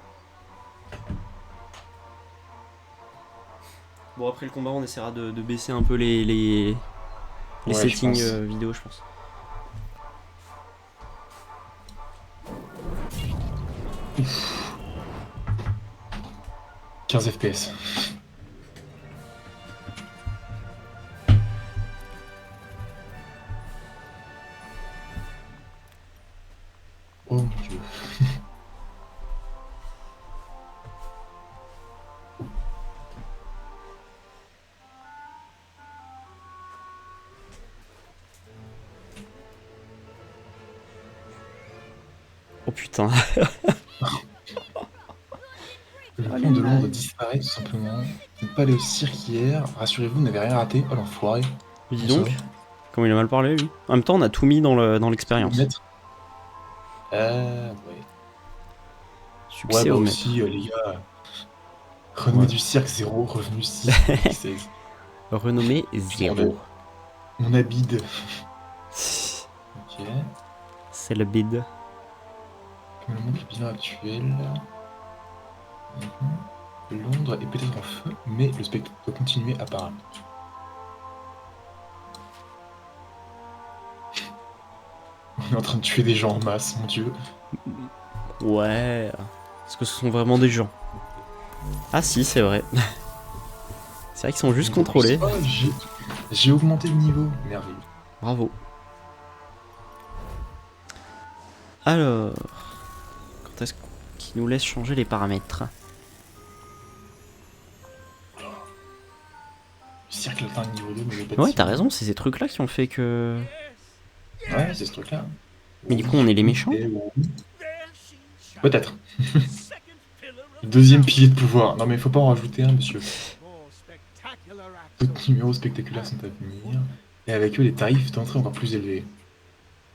Bon, après le combat, on essaiera de baisser un peu les Ouais, settings je pense. vidéo, je pense. Ouf. 15 FPS. Oh mon dieu. Oh putain. Le pont de Londres disparaît tout simplement. Vous n'êtes pas allé au cirque hier. Rassurez-vous, vous n'avez rien raté. Oh l'enfoiré. Dis Comment donc, ça comment il a mal parlé, lui. En même temps, on a tout mis dans l'expérience. Mettre. Ouais. Succès Ouais, bah au maître. aussi, les gars. Renommée Ouais. du cirque 0, revenu 6, 16. Renommé 0. On habite. Ok. C'est le bid. Comme le montre le bilan actuel. Londres est peut-être en feu, mais le spectacle doit continuer apparemment. On est en train de tuer des gens en masse, mon dieu. Ouais. Est-ce que ce sont vraiment des gens? Ah si, c'est vrai. C'est vrai qu'ils sont juste contrôlés. Oh, j'ai augmenté le niveau, merveilleux. Bravo. Alors... Quand est-ce qu'il nous laisse changer les paramètres? Le cirque atteint le niveau 2, mais le Ouais, t'as raison, c'est ces trucs-là qui ont fait que... Ouais, c'est ce truc-là. Mais du coup, on est les méchants? Peut-être. Deuxième pilier de pouvoir. Non mais faut pas en rajouter un, monsieur. D'autres numéros spectaculaires sont à venir. Et avec eux, les tarifs d'entrée encore plus élevés.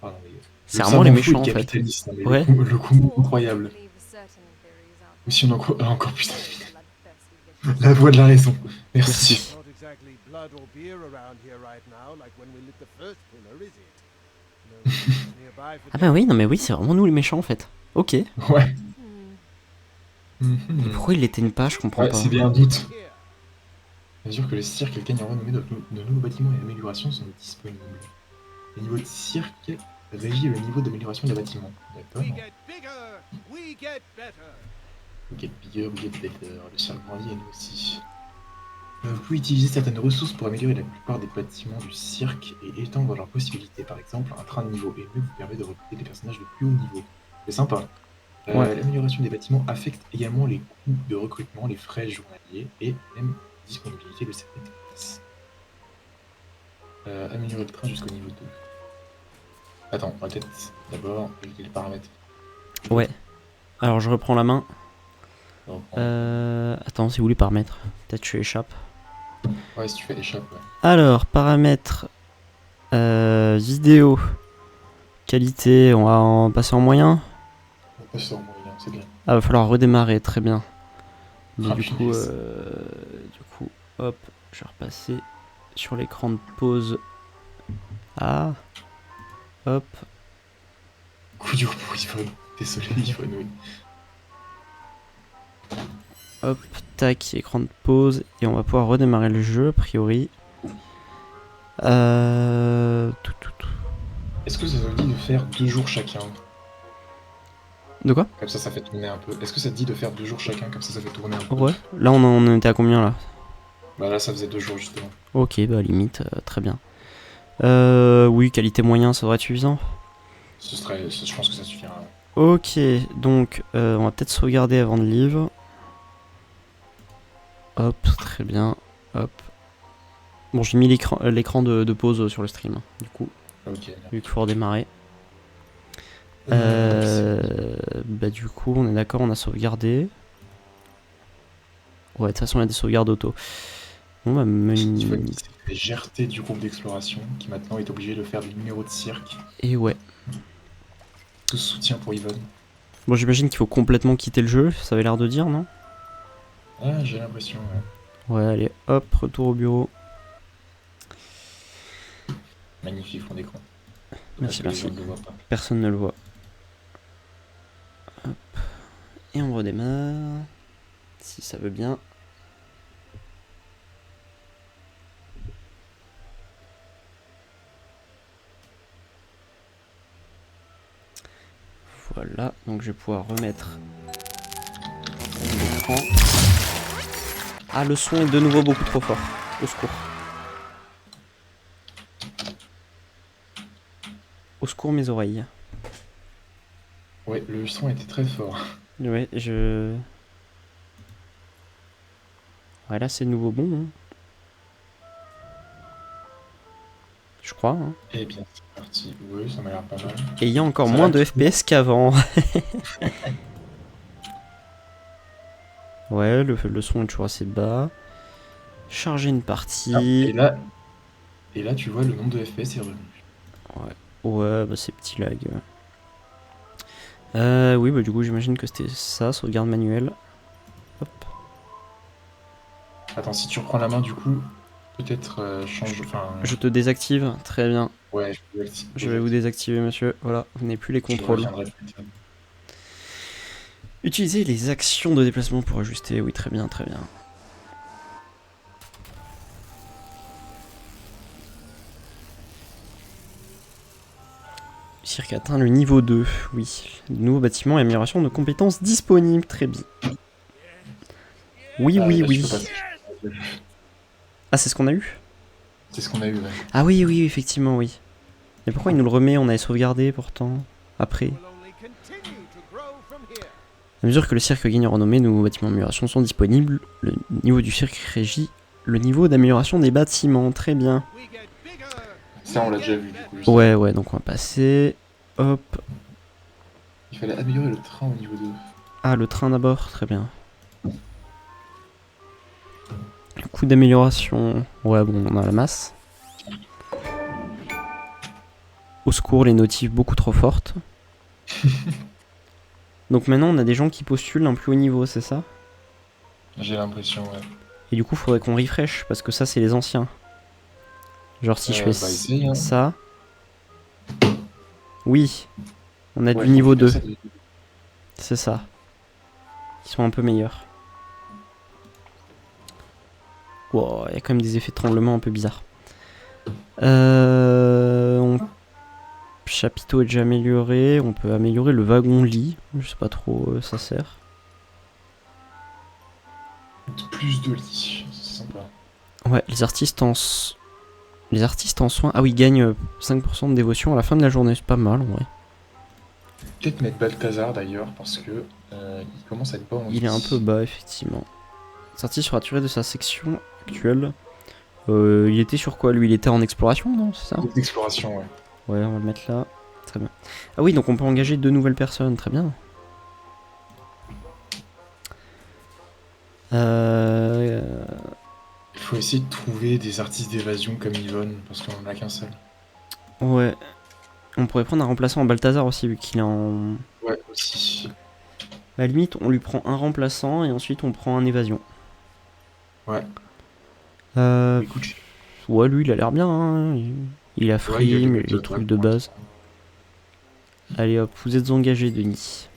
Ah, non, mais... C'est vraiment les savant fou méchants, en et fait. capitaliste, hein, mais Ouais. le coup incroyable. Ou si on a encore plus la voix de la raison. Merci. Not exactly blood or beer around here right now, like when we lit the first pillar, is it? No one's nearby for Ah bah oui, non mais oui, c'est vraiment nous les méchants, en fait. Ok. Et Ouais. Hmm. Mhm. pourquoi ils l'éteignent pas, je comprends Ouais, pas. c'est bien un doute. here. mesure que le cirque gagne en renommée, de nouveaux bâtiments et améliorations sont disponibles. Le niveau de cirque régit le niveau d'amélioration des bâtiments. D'accord. We get bigger, we get better. We get bigger, we get better. Le cirque grandit et nous aussi. Vous pouvez utiliser certaines ressources pour améliorer la plupart des bâtiments du cirque et étendre leurs possibilités. Par exemple, un train de niveau élevé vous permet de recruter des personnages de plus haut niveau. C'est sympa. Ouais. L'amélioration des bâtiments affecte également les coûts de recrutement, les frais journaliers et même la disponibilité de certaines places. Améliorer le train jusqu'au niveau 2. Attends, on va peut-être d'abord vérifier les paramètres. Ouais. Alors je reprends la main. On va reprendre. Attends, c'est où les paramètres? Peut-être je échappe. Ouais, si tu fais échappe, ouais. Alors, paramètres. Vidéo. Qualité, on va en passer en moyen. On passe sur moyen, c'est bien. Ah, va falloir redémarrer, très bien. Mais Ah, du coup, hop, je vais repasser sur l'écran de pause. Ah, hop, Coup du repos, Yvonne. Désolé, Yvonne, oui. hop, tac, écran de pause. Et on va pouvoir redémarrer le jeu, a priori. Tout. Est-ce que ça te dit de faire 2 jours chacun? De quoi? Comme ça fait tourner un peu. Est-ce que ça te dit de faire 2 jours chacun? Comme ça fait tourner un peu. Ouais, là on en était à combien là? Bah là, ça faisait 2 jours justement. Ok, bah limite, très bien. Oui, qualité moyen, ça devrait être suffisant. Je pense que ça suffira. Ok, donc on va peut-être sauvegarder avant de livre. Hop, très bien. Hop. Bon, j'ai mis l'écran de pause sur le stream, hein, du coup, Ok. vu qu'il faut redémarrer. Bah du coup, on est d'accord, on a sauvegardé. Ouais, de toute façon, il y a des sauvegardes auto. Bon, bah, Tu vois qu'il s'est fait GRT du groupe d'exploration, qui maintenant est obligé de faire des numéros de cirque. Et ouais. Tout soutien pour Yvonne. Bon, j'imagine qu'il faut complètement quitter le jeu, ça avait l'air de dire, non? Ah, j'ai l'impression, ouais. Ouais, allez, hop, retour au bureau. Magnifique fond d'écran. Merci, Parce que merci. les gens ne le voient pas. Personne ne le voit. Hop. Et on redémarre. Si ça veut bien. Voilà, donc je vais pouvoir remettre l'écran. Ah, le son est de nouveau beaucoup trop fort. Au secours. Au secours, mes oreilles. Ouais, le son était très fort. Ouais, Ouais, là, c'est de nouveau bon. Hein. Je crois. Hein. Eh bien, c'est parti. Oui, ça m'a l'air pas mal. Et il y a encore Ça moins va, de FPS qu'avant. Ouais, le son est toujours assez bas. Charger une partie. Ah, et là, tu vois, le nombre de FPS est revenu. Ouais, bah c'est petit lag. Oui, bah du coup, j'imagine que c'était ça, sauvegarde manuelle. Hop. Attends, si tu reprends la main, du coup, peut-être change. Enfin. Je te désactive, très bien. Ouais, Je vais vous désactiver, monsieur. Voilà, vous n'avez plus les Je contrôles. reviendrai plus tard. Utilisez les actions de déplacement pour ajuster. Oui, très bien, très bien. Cirque atteint le niveau 2, oui. De nouveaux bâtiments et amélioration de compétences disponibles, très bien. Oui, Ah, oui, là, oui. tu peux passer. Ah, c'est ce qu'on a eu? C'est ce qu'on a eu, ouais. Ah oui, oui, effectivement, oui. Mais pourquoi il nous le remet? On avait sauvegardé pourtant. Après. Will only continue to grow from here. À mesure que le cirque gagne en renommée, de nouveaux bâtiments d'amélioration sont disponibles. Le niveau du cirque régit le niveau d'amélioration des bâtiments, très bien. We get bigger. Ça, on l'a déjà vu, du coup. juste Ouais, avant. ouais, donc on va passer. Hop. Il fallait améliorer le train au niveau 2. Ah, le train d'abord, très bien. Coup d'amélioration. Ouais, bon, on a la masse. Au secours, les notifs beaucoup trop fortes. Donc maintenant, on a des gens qui postulent un plus haut niveau, c'est ça? J'ai l'impression, ouais. Et du coup, faudrait qu'on refresh, parce que ça, c'est les anciens. Genre, si je fais Bah, essaye, hein. ça... Oui, on a Ouais, du niveau faut 2, faire ça de- c'est ça. Ils sont un peu meilleurs. Wow, il y a quand même des effets de tremblement un peu bizarres. Chapiteau est déjà amélioré. On peut améliorer le wagon-lit. Je sais pas trop ça sert. Plus de lits, c'est sympa. Ouais, les artistes en soins. Ah oui, gagnent 5% de dévotion à la fin de la journée. C'est pas mal en vrai. Peut-être mettre Balthazar d'ailleurs, parce que il commence à être bas en Il est un vie. peu bas, effectivement. Les artistes sera tiré de sa section actuelle. Il était sur quoi lui? Il était en exploration, non? C'est ça? D'exploration, ouais. Ouais, on va le mettre là. Très bien. Ah oui, donc on peut engager 2 nouvelles personnes. Très bien. Il faut essayer de trouver des artistes d'évasion comme Yvonne, parce qu'on en a qu'un seul. Ouais. On pourrait prendre un remplaçant en Balthazar aussi, vu qu'il est en... Ouais, aussi. À la limite, on lui prend un remplaçant et ensuite on prend un évasion. Ouais. Euh... Écoute, Ouais, lui, il a l'air bien. Hein. Il a ouais, il y a frime, les les trucs de base. Allez hop, vous êtes engagés, Denis.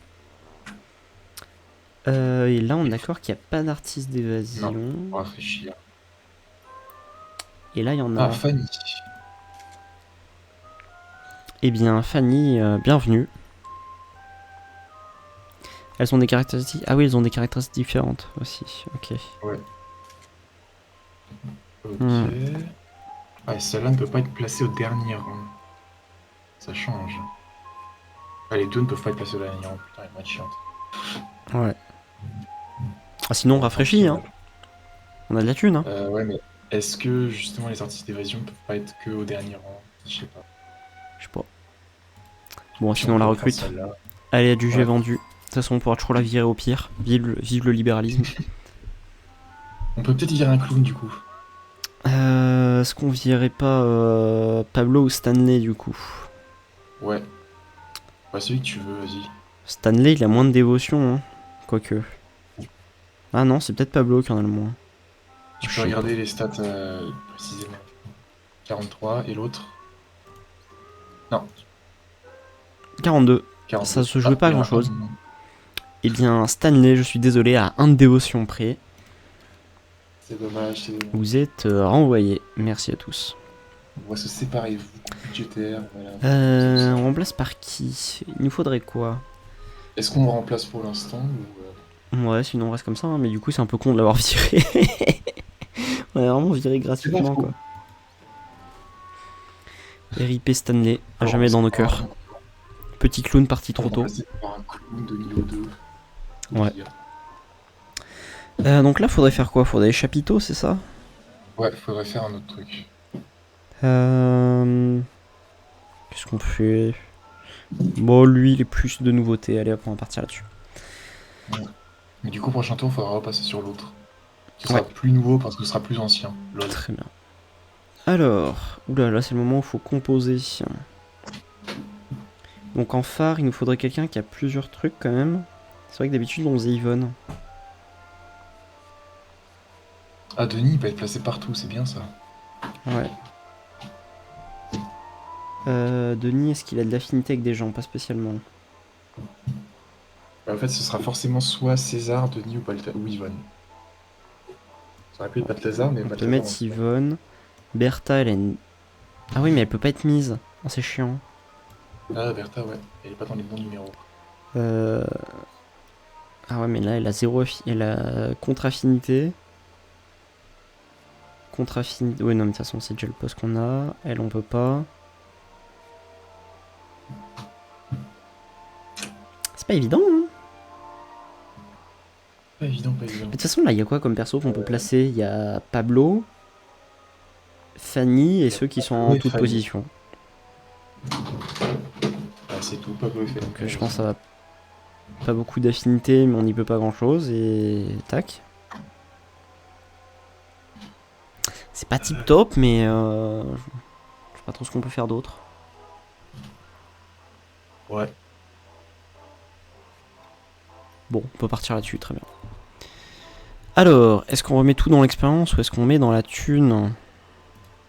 Et là, on est d'accord qu'il n'y a pas d'artiste d'évasion. On va réfléchir. Et là, il y en a. Ah, Fanny. Eh bien, Fanny, bienvenue. Elles ont des caractéristiques. Ah oui, elles ont des caractéristiques différentes aussi. Ok. Ouais. Ok. Hmm. Ouais, celle-là ne peut pas être placée au dernier rang. Ça change. Ah, les deux ne peuvent pas être placés au dernier rang. Putain, elle est moins chiante. Ouais. Ah, sinon, on rafraîchit, hein. On a de la thune, hein. Ouais, mais est-ce que justement les artistes d'évasion ne peuvent pas être que au dernier rang? Je sais pas. Je sais pas. Bon, Puis sinon, on la peut prendre recrute. celle-là. Elle est adjugée, Ouais. vendue. De toute façon, on pourra toujours la virer au pire. Vive le libéralisme. On peut peut-être virer un clown du coup. Est-ce qu'on virerait pas Pablo ou Stanley du coup? Ouais. Bah, celui que tu veux, vas-y. Stanley, il a moins de dévotion, hein. Quoique. Ah non, c'est peut-être Pablo qui en a le moins. Tu Je peux sais regarder les stats précisément. 43 et l'autre. Non, 42. 42. Ça se jouait pas à il y en a grand-chose. un. Eh bien, Stanley, je suis désolé, à 1 de dévotion près. C'est dommage, c'est dommage. Vous êtes renvoyés. Merci à tous. On va se séparer, vous. Budgétaire, voilà. On remplace par qui? Il nous faudrait quoi? Est-ce qu'on me remplace pour l'instant ou Ouais, sinon on reste comme ça, hein, mais du coup c'est un peu con de l'avoir viré. On a vraiment viré gratuitement, quoi. RIP Stanley, à jamais dans nos cœurs. Petit clown parti trop tôt. Par un clown de niveau 2. Ouais. Donc là, faudrait faire quoi? Faudrait les chapiteaux, c'est ça? Ouais, faudrait faire un autre truc. Qu'est-ce qu'on fait? Bon, lui, il est plus de nouveautés. Allez hop, on va partir là-dessus. Mais du coup, prochain tour, faudra repasser sur l'autre. Ce sera plus nouveau parce que ce sera plus ancien. Lol. Très bien. Alors, oula, là c'est le moment où il faut composer. Donc en phare, il nous faudrait quelqu'un qui a plusieurs trucs quand même. C'est vrai que d'habitude on faisait Yvonne. Ah, Denis, il peut être placé partout, c'est bien ça. Ouais. Denis, est-ce qu'il a de l'affinité avec des gens? Pas spécialement. Bah, en fait, ce sera forcément soit César, Denis ou Yvonne. Ça aurait pu être Balthazar, mais On peut Balthazar, mettre non. Yvonne. Bertha, elle a une... Ah oui, mais elle peut pas être mise. Ah, c'est chiant. Ah, Bertha, ouais. Elle est pas dans les bons numéros. Ah ouais, mais là, elle a elle a contre-affinité. Contre-affinité... Oui, non, mais de toute façon, c'est déjà le poste qu'on a. Elle, on peut pas. C'est pas évident, hein. Pas évident, pas évident. De toute façon, là, il y a quoi comme perso qu'on peut placer? Il y a Pablo, Fanny et ceux qui sont en Oui, toute Fanny. position. Ah, c'est tout, Pablo est fait. Donc je pense que ça va pas beaucoup d'affinité, mais on n'y peut pas grand chose. Et tac. C'est pas tip top, mais je sais pas trop ce qu'on peut faire d'autre. Ouais. Bon, on peut partir là-dessus, très bien. Alors, est-ce qu'on remet tout dans l'expérience ou est-ce qu'on met dans la thune?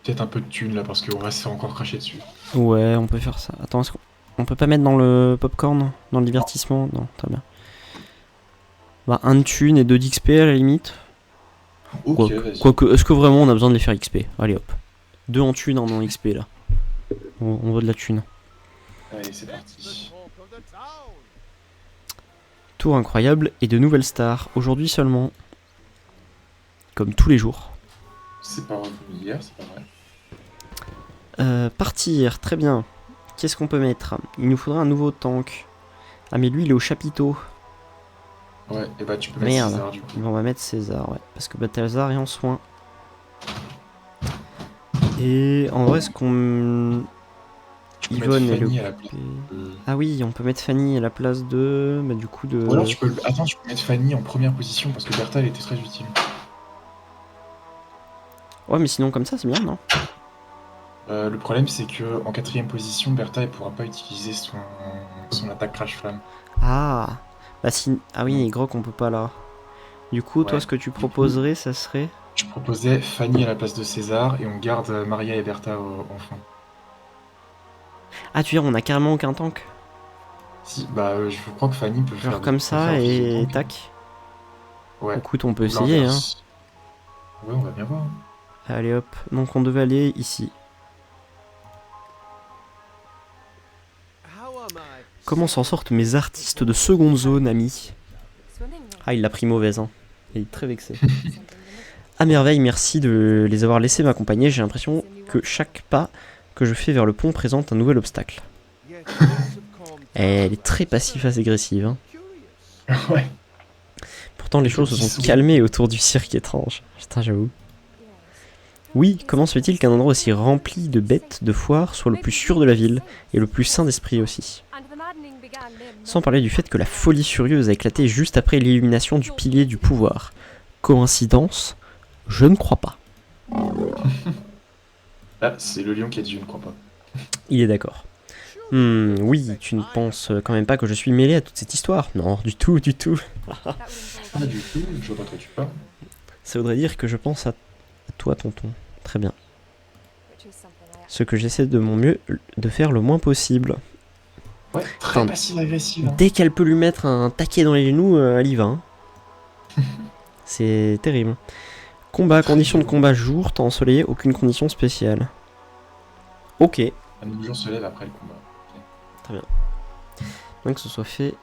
Peut-être un peu de thune là, parce qu'on va se faire encore cracher dessus. Ouais, on peut faire ça. Attends, est-ce qu'on peut pas mettre dans le popcorn? Dans le divertissement? Non, très bien. Bah, 1 de thune et 2 d'XP à la limite. Ok, vas-y. Quoique, est-ce que vraiment on a besoin de les faire XP? Allez hop. 2 en thune, 1 en XP là. On veut de la thune. Allez, c'est The parti. talk of the town. Tour incroyable et de nouvelles stars. Aujourd'hui seulement. Comme tous les jours. C'est pas revenu hier, c'est pas vrai. Partir, très bien. Qu'est-ce qu'on peut mettre? Il nous faudra un nouveau tank. Ah mais lui il est au chapiteau. Ouais, et bah tu peux mettre Merde. César du coup. On va mettre César, ouais. Parce que Balthazar est en soin. Et en vrai, est-ce qu'on... Tu peux Yvonne, mettre elle est Fanny à la place. occupée. Ah oui, on peut mettre Fanny à la place de... Bah du coup de... Ou alors tu peux... Attends, tu peux mettre Fanny en première position parce que Bertha elle était très utile. Ouais mais sinon comme ça c'est bien, non? Le problème c'est que en quatrième position, Bertha elle pourra pas utiliser son attaque Crash Flamme. Ah bah si... Ah oui, Grok on peut pas là. Du coup, toi Ouais. ce que tu proposerais, ça serait... Je proposais Fanny à la place de César et on garde Maria et Bertha en fin. Ah tu veux dire, on a carrément aucun tank? Si, bah je crois que Fanny peut faire Genre comme ça office de et tank. tac. Ouais. Écoute, on peut Ou essayer, hein. l'inverse. Ouais, on va bien voir. Hein. Allez hop, donc on devait aller ici. How am I? Comment s'en sortent mes artistes de seconde zone, ami? Swimming then. Ah, il l'a pris mauvaise, hein. Il est très vexé. À merveille, merci de les avoir laissés m'accompagner. J'ai l'impression que chaque pas que je fais vers le pont présente un nouvel obstacle. Yet those of calm Elle est très passive-agressive, hein. curious. Ouais. Pourtant, les choses se sont calmées autour du cirque étrange. Putain, j'avoue. Oui, comment se fait-il qu'un endroit aussi rempli de bêtes de foire soit le plus sûr de la ville et le plus sain d'esprit aussi? Sans parler du fait que la folie furieuse a éclaté juste après l'illumination du pilier du pouvoir. Coïncidence? Je ne crois pas. Ah, c'est le lion qui a dit je ne crois pas. Il est d'accord. Oui, tu ne penses quand même pas que je suis mêlé à toute cette histoire? Non, du tout, du tout. Pas du tout, je vois pas de quoi tu parles. Ça voudrait dire que je pense à toi, tonton. Très bien. Ce que j'essaie de mon mieux de faire le moins possible. Ouais, très Enfin, passive-agressive. Hein. Dès qu'elle peut lui mettre un taquet dans les genoux, elle y va. Hein. C'est terrible. Combat, conditions de combat jour, temps ensoleillé, aucune condition spéciale. Ok. Un illusion se lève après le combat. Bien que ce soit fait,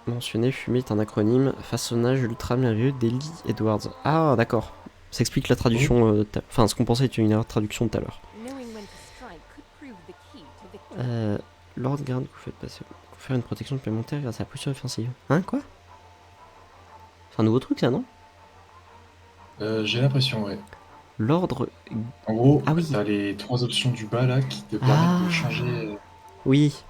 mentionner, fumer est un acronyme, façonnage ultra merveilleux d'Ellie Edwards. Ah, d'accord. Ça explique la traduction, enfin ce qu'on pensait être une erreur de traduction tout à l'heure. Lord Garde, vous faites passer, confère une protection supplémentaire grâce à la posture offensive. Hein, quoi? C'est un nouveau truc, ça, non? J'ai l'impression, ouais. L'ordre... En gros, Ah oui. t'as les 3 options du bas là qui te permettent de changer. Oui.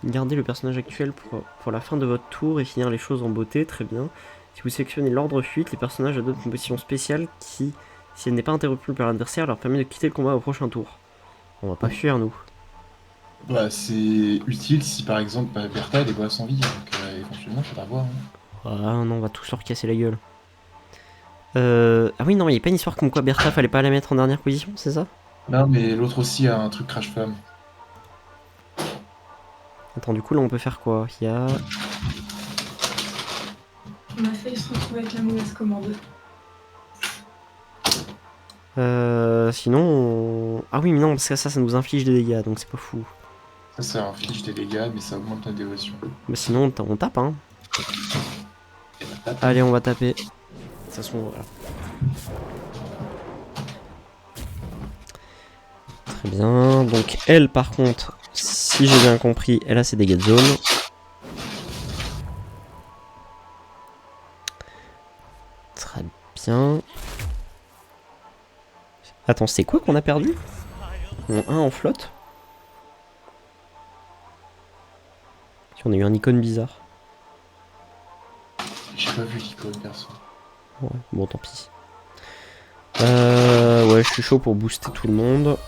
Gardez le personnage actuel pour la fin de votre tour et finir les choses en beauté, très bien. Si vous sélectionnez l'ordre fuite, les personnages adoptent une position spéciale qui, si elle n'est pas interrompue par l'adversaire, leur permet de quitter le combat au prochain tour. On va pas fuir, nous. Bah, c'est utile si par exemple Bertha elle est boit sans vie, donc éventuellement faudra voir. Hein. Ah non, on va tous leur casser la gueule. Ah oui, non, il n'y a pas une histoire comme quoi Bertha fallait pas la mettre en dernière position, c'est ça? Non, mais l'autre aussi a un truc Crash Flamme. Attends, du coup, là, on peut faire quoi? Il y a... On a failli se retrouver avec la mauvaise commande. Sinon, Ah oui, mais non, parce que ça nous inflige des dégâts, donc c'est pas fou. Ça inflige des dégâts, mais ça augmente la dévotion. Mais sinon, on tape, hein. Allez, on va taper. De toute façon, voilà. Très bien. Donc, elle, par contre, si j'ai bien compris, elle a ses dégâts de zone. Très bien. Attends, c'est quoi qu'on a perdu? Un en flotte? On a eu un icône bizarre. J'ai pas vu l'icône perso. Ouais, bon, tant pis. Ouais, je suis chaud pour booster tout le monde.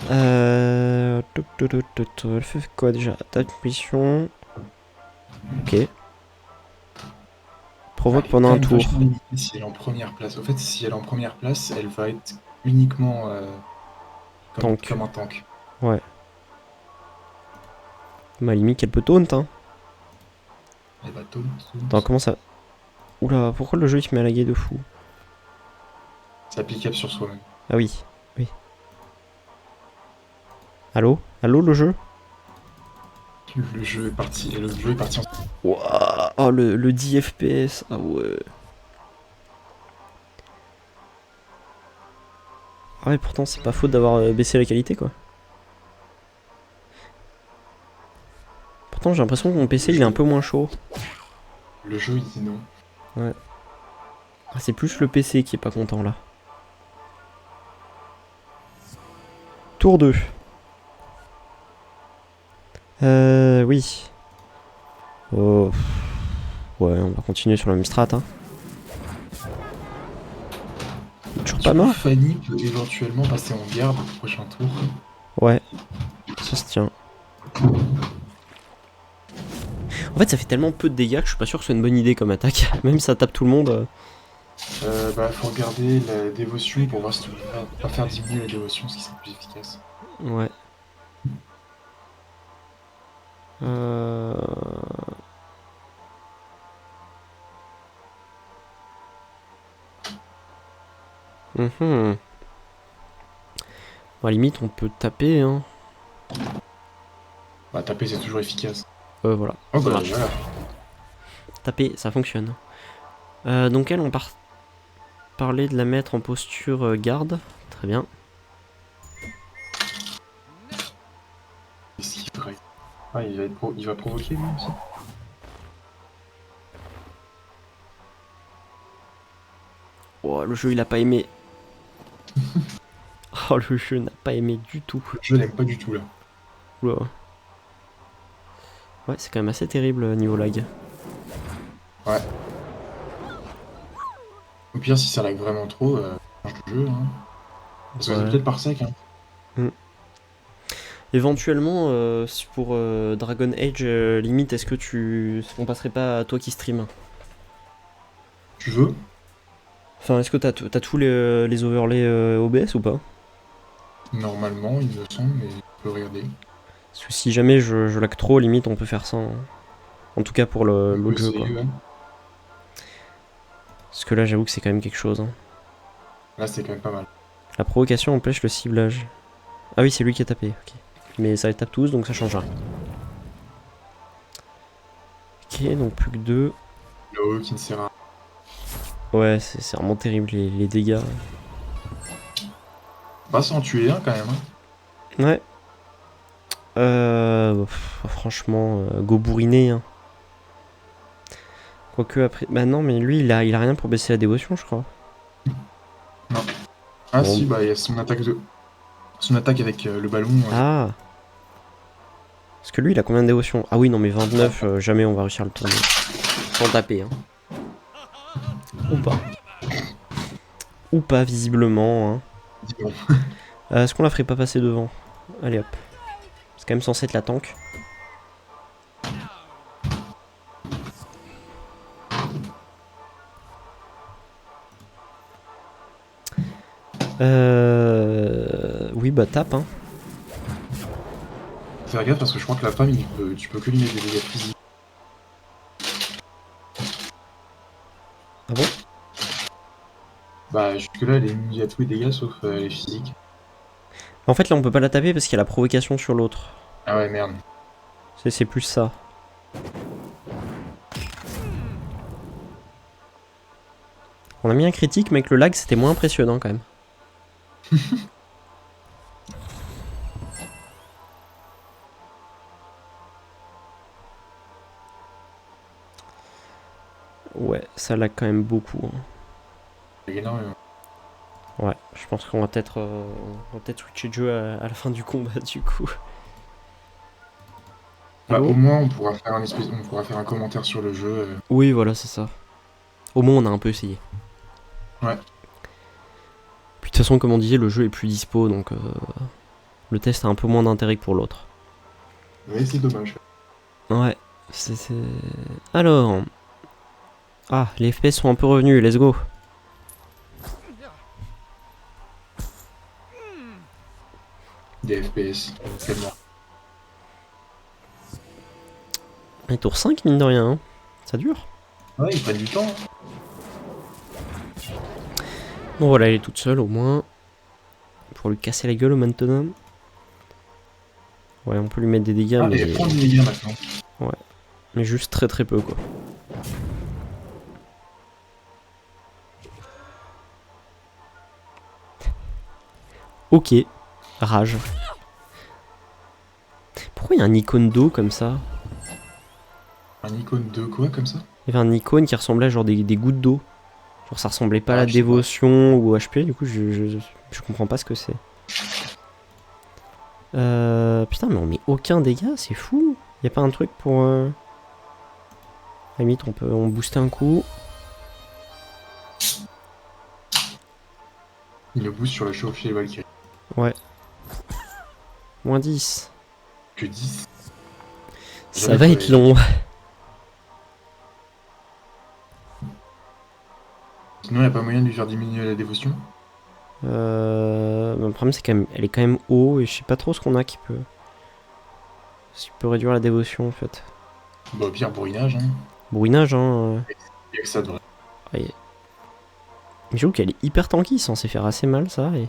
Elle fait quoi déjà? Attaque, mission. Ok. Provoque pendant un tour. Si elle est en première place. En fait, si elle est en première place, elle va être uniquement comme un tank. Ouais. Ma limite, elle peut taunt, hein. Eh bah, taunt. Attends, comment ça... Oula, pourquoi le jeu il se met à laguer de fou? C'est applicable sur soi-même. Ah oui, oui. Allô? Allô, le jeu? Le jeu est parti. Et le jeu est parti en. Ouah, oh, le 10 FPS. Ah ouais. Ah ouais, pourtant, c'est pas faute d'avoir baissé la qualité, quoi. Pourtant, j'ai l'impression que mon PC, il est un peu moins chaud. Le jeu, il dit non. Ouais. Ah, c'est plus le PC qui est pas content, là. Tour 2. Oui. Oh. Ouais, on va continuer sur la même strat, hein. Il est toujours pas mort? Fanny peut éventuellement passer en garde au prochain tour. Ouais. Ça se tient. En fait, ça fait tellement peu de dégâts que je suis pas sûr que ce soit une bonne idée comme attaque. Même si ça tape tout le monde. Bah, faut regarder la dévotion pour voir si tu peux pas faire diminuer la dévotion, ce qui serait plus efficace. Ouais. Mhm. Bon, à la limite, on peut taper, hein. Bah, taper, c'est toujours efficace. Voilà. Oh, Ça bah, marche. voilà. Taper, ça fonctionne. Donc elle, on parlait de la mettre en posture garde. Très bien. Qu'est-ce qu'il ferait? Ah, il va provoquer lui aussi. Oh, le jeu, il a pas aimé. Oh, le jeu n'a pas aimé du tout. Je l'aime pas du tout là. Oula. Ouais, c'est quand même assez terrible niveau lag. Ouais. Au pire, si ça lag vraiment trop, change de jeu. Hein. Parce que Ouais. c'est peut-être par sec. Hein. Éventuellement, si pour Dragon Age, limite, on passerait pas à toi qui stream? Tu veux? Enfin, est-ce que t'as tous les overlays OBS ou pas? Normalement, il me semble, mais je peux regarder. Parce que si jamais je lag trop, limite, on peut faire ça. Hein. En tout cas pour On peut l'autre jeu, essayer, quoi. ouais. Parce que là, j'avoue que c'est quand même quelque chose. Hein. Là, c'est quand même pas mal. La provocation empêche le ciblage. Ah oui, c'est lui qui a tapé, ok. Mais ça les tape tous, donc ça change rien. Ok, donc plus que 2. Le E qui ne sert à rien. Ouais, c'est vraiment terrible les dégâts. Pas sans tuer un quand même. Hein. Ouais. Franchement, go bourriner. Hein. Quoique après. Bah non, mais lui, il a rien pour baisser la dévotion, je crois. Ah Bon. si, bah il y a son attaque avec le ballon. Ah. Parce que lui, il a combien de dévotion? Ah oui, non, mais 29, jamais on va réussir à le tourner. Sans taper, hein. Ou pas. Ou pas, visiblement. Hein. Dis donc. Est-ce qu'on la ferait pas passer devant? Allez hop. C'est quand même censé être la tank. Oui, bah tape, hein. Fais gaffe parce que je crois que la femme, tu peux que lui mettre des dégâts physiques. Ah bon? Bah jusque là, elle est immune à tous les dégâts sauf les physiques. En fait, là, on peut pas la taper parce qu'il y a la provocation sur l'autre. Ah ouais, merde. C'est plus ça. On a mis un critique, mais avec le lag, c'était moins impressionnant quand même. Ouais, ça lag quand même beaucoup. Hein. C'est énormément. Ouais, je pense qu'on va peut-être switcher de jeu à la fin du combat du coup. Bah, Allô au moins, on pourra faire un commentaire sur le jeu. Oui, voilà, c'est ça. Au moins, on a un peu essayé. Ouais. Puis de toute façon, comme on disait, le jeu est plus dispo, donc le test a un peu moins d'intérêt que pour l'autre. Mais c'est dommage. Ouais, c'est... Alors... Ah, les FPS sont un peu revenus, let's go. Des FPS, tellement. Et tour 5, mine de rien, hein. Ça dure. Ouais, ils prennent du temps. Bon voilà, elle est toute seule au moins. Pour lui casser la gueule maintenant. Ouais, on peut lui mettre des dégâts, Ah, mais... mais prends du dégâts maintenant. mais juste très très peu quoi. Ok, rage. Pourquoi il y a un icône d'eau comme ça? Un icône de quoi comme ça? Il y avait un icône qui ressemblait à genre des gouttes d'eau. Genre ça ressemblait pas à Ah, la je sais pas. dévotion ou au HP, du coup je comprends pas ce que c'est. Putain mais on met aucun dégât, c'est fou. Y a pas un truc pour... À la limite on booste un coup. Il le booste sur le chevalier Valkyrie. Ouais. Moins 10. Que 10. Ça Jamais va pour être les- long. Sinon, il a pas moyen de lui faire diminuer la dévotion. Le problème c'est qu'elle est quand même haut et je sais pas trop ce qu'on a qui peut réduire la dévotion en fait. Bah, au pire, bourrinage, hein. Bourrinage hein. Il y a que ça devrait. Ouais. Mais j'avoue qu'elle est hyper tanky, censé faire assez mal ça et...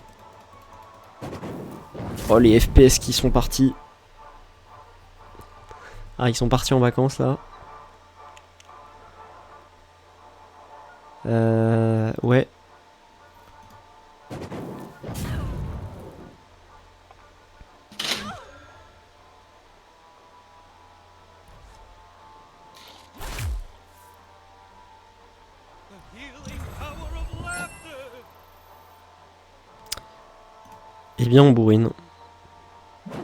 Oh les FPS qui sont partis. Ah ils sont partis en vacances là. Ouais. The healing power of laughter. Eh bien on bourrine. Ah,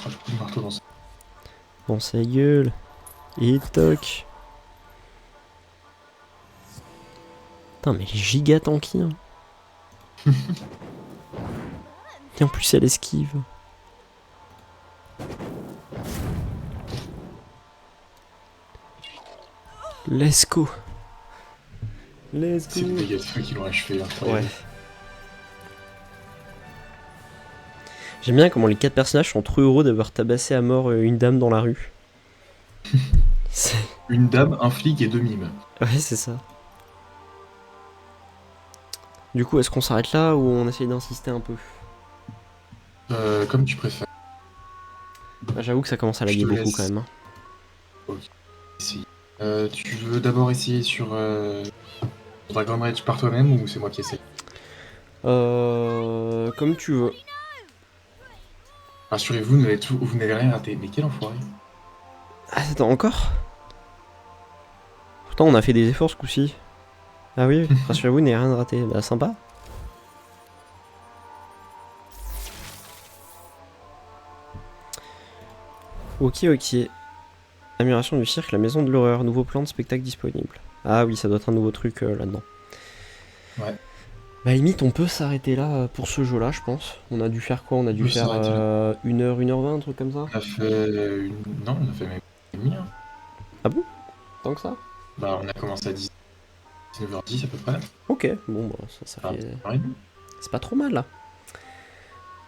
je coupe le marteau dans ça. Dans sa gueule. Et toc. Putain mais elle est giga tanky hein. Et en plus elle esquive. Let's go. Let's C'est les go. dégâts de feu qui l'ont achevé, incroyable. Ouais. J'aime bien comment les 4 personnages sont trop heureux d'avoir tabassé à mort une dame dans la rue. C'est- Une dame, un flic et deux mimes. Ouais, c'est ça. Du coup, est-ce qu'on s'arrête là ou on essaye d'insister un peu? Comme tu préfères. Bah, j'avoue que ça commence à laguer Je te beaucoup laisse. quand même. Hein. Essaye. Tu veux d'abord essayer sur Dragon Rage par toi-même ou c'est moi qui essaie? Comme tu veux. Rassurez-vous, vous n'avez rien raté. Mais quel enfoiré. Ah, attends, encore? Pourtant, on a fait des efforts ce coup-ci. Ah oui, rassurez-vous, il n'y a rien de raté. Bah, sympa. Ok, ok. Amélioration du cirque, la maison de l'horreur, nouveau plan de spectacle disponible. Ah oui, ça doit être un nouveau truc là-dedans. Ouais. Bah limite, on peut s'arrêter là pour ce jeu-là, je pense. On a dû faire quoi? On a dû peut faire s'arrêter 1h, 1h20, un truc comme ça? On a fait une... Non, on a fait même une demi, hein. Tant que ça? Bah, on a commencé à 19h10 à peu près. Ok, bon, bah ça Ah, fait... pareil. C'est pas trop mal, là.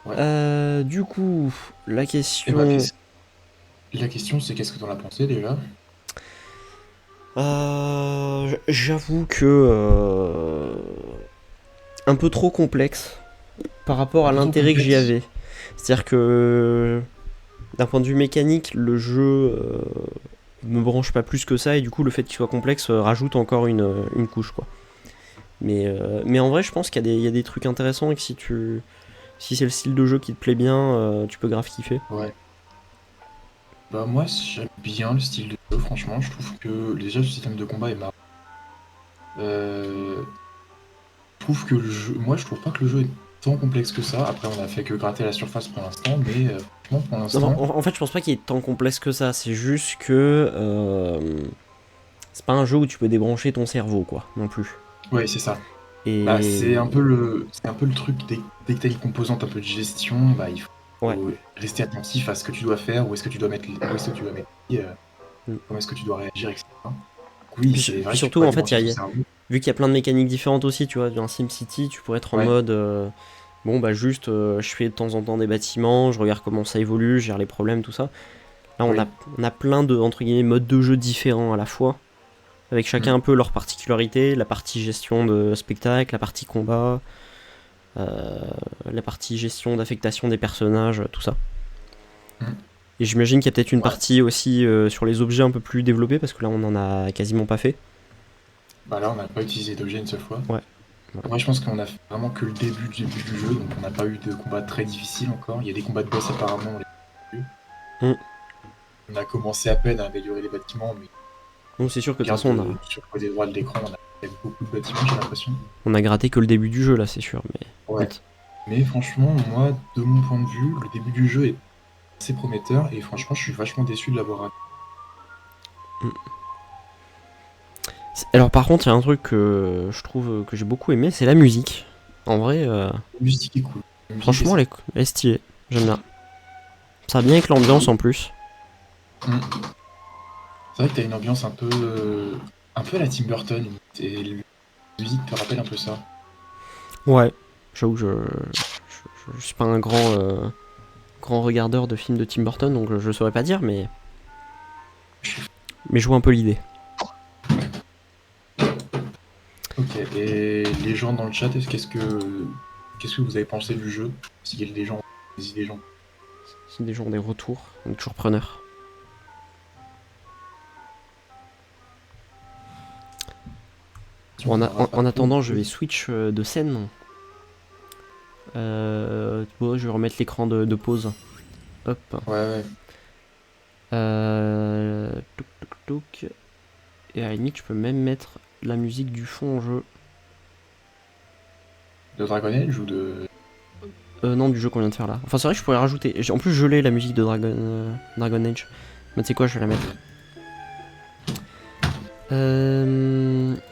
Ouais. Du coup, la Et question... bah, la question, c'est qu'est-ce que t'en as pensé déjà? J'avoue que... un peu trop complexe par rapport à Un peu trop l'intérêt que j'y complexe. avais. C'est-à-dire que... D'un point de vue mécanique, le jeu me branche pas plus que ça, et du coup, le fait qu'il soit complexe rajoute encore une couche, quoi. Mais en vrai, je pense qu'il y a des trucs intéressants, et que si c'est le style de jeu qui te plaît bien, tu peux grave kiffer. Ouais. Bah, moi, j'aime bien le style de jeu, franchement. Je trouve que déjà, le système de combat est marrant. Je trouve que le jeu... Moi, je trouve pas que le jeu est tant complexe que ça. Après, on a fait que gratter la surface pour l'instant, mais franchement, pour Non, l'instant... en fait, je pense pas qu'il y ait tant complexe que ça. C'est juste que c'est pas un jeu où tu peux débrancher ton cerveau, quoi, non plus. Ouais, c'est ça. Et Bah, c'est un peu le truc, dès que t'as une composante un peu de gestion, bah, il faut Ouais. rester attentif à ce que tu dois faire, où est-ce que tu dois mettre comment est-ce que tu dois réagir, etc. Donc oui, Puis- c'est puis vrai que surtout, tu peux en fait, débrancher il y a- ton cerveau. vu qu'il y a plein de mécaniques différentes aussi, tu vois, dans SimCity, tu pourrais être en Ouais. mode bon, bah, juste je fais de temps en temps des bâtiments, je regarde comment ça évolue, je gère les problèmes, tout ça. Là, Oui. on a plein de, entre guillemets, modes de jeu différents à la fois, avec chacun un peu leur particularité, la partie gestion de spectacle, la partie combat, la partie gestion d'affectation des personnages, tout ça. Mm. Et j'imagine qu'il y a peut-être une Ouais. partie aussi sur les objets un peu plus développée, parce que là, on en a quasiment pas fait. Bah là, on n'a pas utilisé d'objet une seule fois. Ouais. Voilà. Moi, je pense qu'on a fait vraiment que le début du jeu, donc on n'a pas eu de combat très difficile encore. Il y a des combats de boss apparemment, on les a vus. Mm. On a commencé à peine à améliorer les bâtiments, mais Donc c'est sûr que de toute regarde façon, sur le côté droit de l'écran, on a fait beaucoup de bâtiments, j'ai l'impression. on a gratté que le début du jeu, là, c'est sûr. Mais Ouais. Mais franchement, moi, de mon point de vue, le début du jeu est assez prometteur, et franchement, je suis vachement déçu de l'avoir raté. Alors par contre, il y a un truc que je trouve que j'ai beaucoup aimé, c'est la musique. En vrai, La musique est cool. La musique franchement, est elle est stylée. J'aime bien. Ça va bien avec l'ambiance en plus. C'est vrai que t'as une ambiance un peu à la Tim Burton, et la musique te rappelle un peu ça. Ouais. J'avoue, je suis pas un grand regardeur de films de Tim Burton, donc je saurais pas dire, mais je vois un peu l'idée. Ok, et les gens dans le chat, qu'est-ce que vous avez pensé du jeu? S'il y a des gens, des gens. Si des gens ont des retours, on est toujours preneur. Bon, en attendant, je vais switch de scène. Bon, je vais remettre l'écran de pause. Hop. Ouais. Touk, touk, touk. Et à la limite, je peux même mettre la musique du fond en jeu. De Dragon Age ou de... Non, du jeu qu'on vient de faire là. Enfin, c'est vrai que je pourrais rajouter. En plus, je l'ai la musique de Dragon Age. Mais tu sais quoi, je vais la mettre.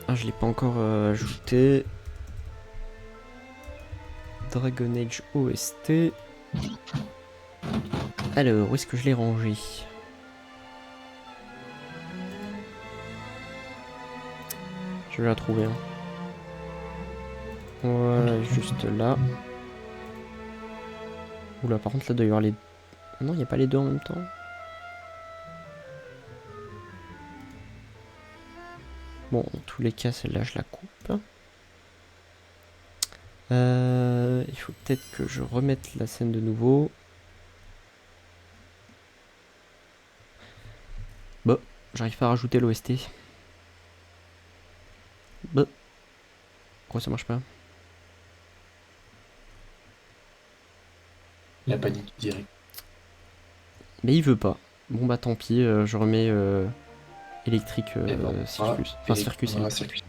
Ah, je l'ai pas encore ajouté. Dragon Age OST. Alors, où est-ce que je l'ai rangé? Je vais la trouver. Hein. Voilà, juste là. Oula, par contre, là, il doit y avoir les... Ah non, il n'y a pas les deux en même temps. Bon, dans tous les cas, celle-là, je la coupe. Il faut peut-être que je remette la scène de nouveau. Bon, j'arrive pas à rajouter l'OST. Bon. Pourquoi ça marche pas? La panique directe. Mais il veut pas. Bon bah tant pis, je remets électrique Eh ben, Circus. Enfin Circus on aura électrique. Circus.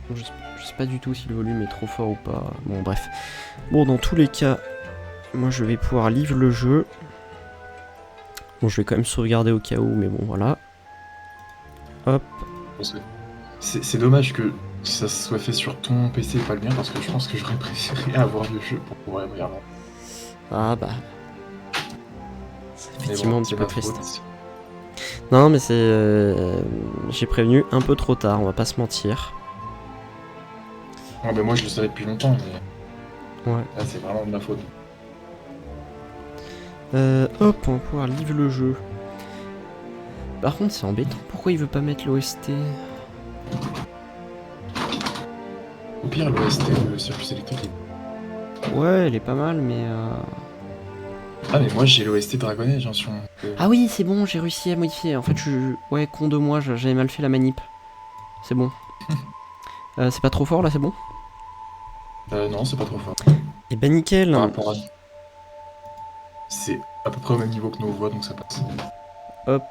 Bon, je sais pas du tout si le volume est trop fort ou pas. Bon bref. Bon dans tous les cas, moi je vais pouvoir livre le jeu. Bon je vais quand même sauvegarder au cas où, mais bon voilà. Hop. C'est dommage que ça soit fait sur ton PC et pas le mien, parce que je pense que j'aurais préféré avoir le jeu pour pouvoir le regarder. Ah bah. C'est Mais effectivement bon, un petit c'est peu ma triste. faute. Non mais c'est... J'ai prévenu un peu trop tard, on va pas se mentir. Ouais, bah moi je le savais depuis longtemps, mais Ouais. là c'est vraiment de ma faute. Hop, on va pouvoir livre le jeu. Par contre c'est embêtant, pourquoi il veut pas mettre l'OST? Au pire, l'OST de Circus électrique. Ouais, elle est pas mal, mais... Ah, mais moi j'ai l'OST Dragon Age hein, sur mon... Ah oui, c'est bon, j'ai réussi à modifier. En fait, ouais, con de moi, j'avais mal fait la manip. C'est bon. C'est pas trop fort là, c'est bon? Non, c'est pas trop fort. Et bah nickel. Par rapport à... C'est à peu près au même niveau que nos voix, donc ça passe. Hop,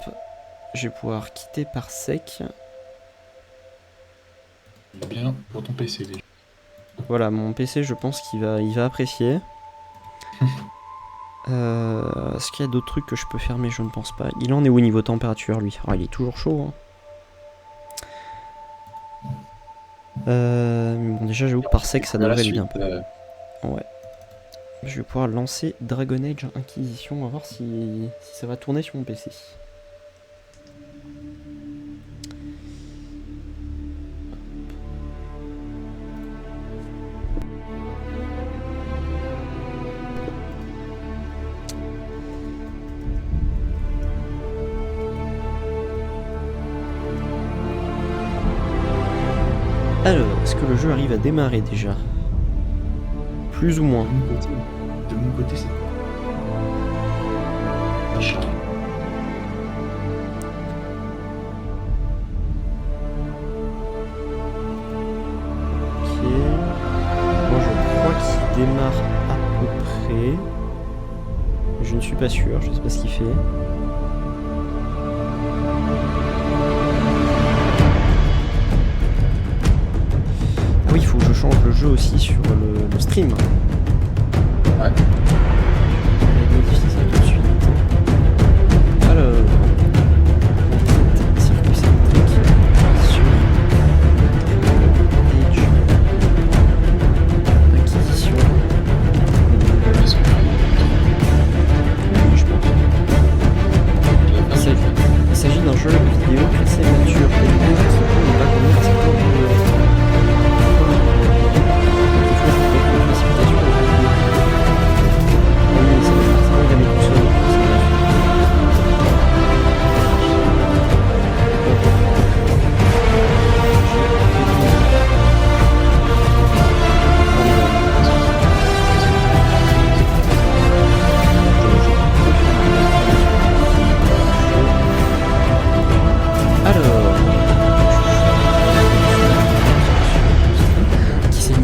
je vais pouvoir quitter par sec. Il est bien pour ton PC déjà. Voilà, mon PC, je pense qu'il va apprécier. Est-ce qu'il y a d'autres trucs que je peux faire, mais je ne pense pas. Il en est où niveau température, lui? Oh, il est toujours chaud. Hein. Mais bon, déjà, j'avoue que par sec, ça À la devrait suite, bien un peu. Ouais. Je vais pouvoir lancer Dragon Age Inquisition. On va voir si ça va tourner sur mon PC. Alors, est-ce que le jeu arrive à démarrer déjà? Plus ou moins. De mon côté, c'est achat. Ok. Moi je crois qu'il démarre à peu près. Je ne suis pas sûr, je sais pas ce qu'il fait. Ah oui, il faut que je change le jeu aussi sur le stream. Ouais. On va modifier ça tout de suite. Alors, circuit symétrique sur Edge, acquisition. Oui, je pense. Il s'agit d'un jeu vidéo classé nature. Et du coup, ce jeu n'est pas connu parce que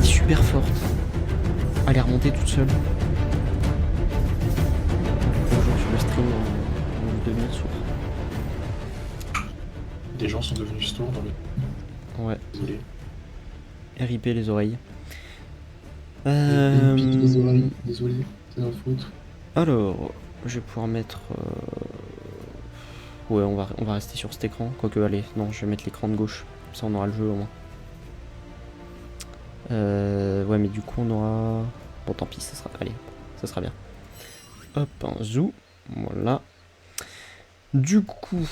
super forte. Elle est remontée toute seule. Bonjour sur le stream, on va devenir sourd. Des gens sont devenus sourds dans le. Ouais, Désolé. RIP les oreilles. Ils piquent les oreilles. Désolé, c'est notre faute. Alors, je vais pouvoir mettre... Ouais, on va rester sur cet écran. Quoique, allez, non, je vais mettre l'écran de gauche. Comme ça, on aura le jeu au moins. Ouais, mais du coup, on aura... Bon, tant pis, ça sera... Allez, ça sera bien. Hop, un zoom. Voilà. Du coup...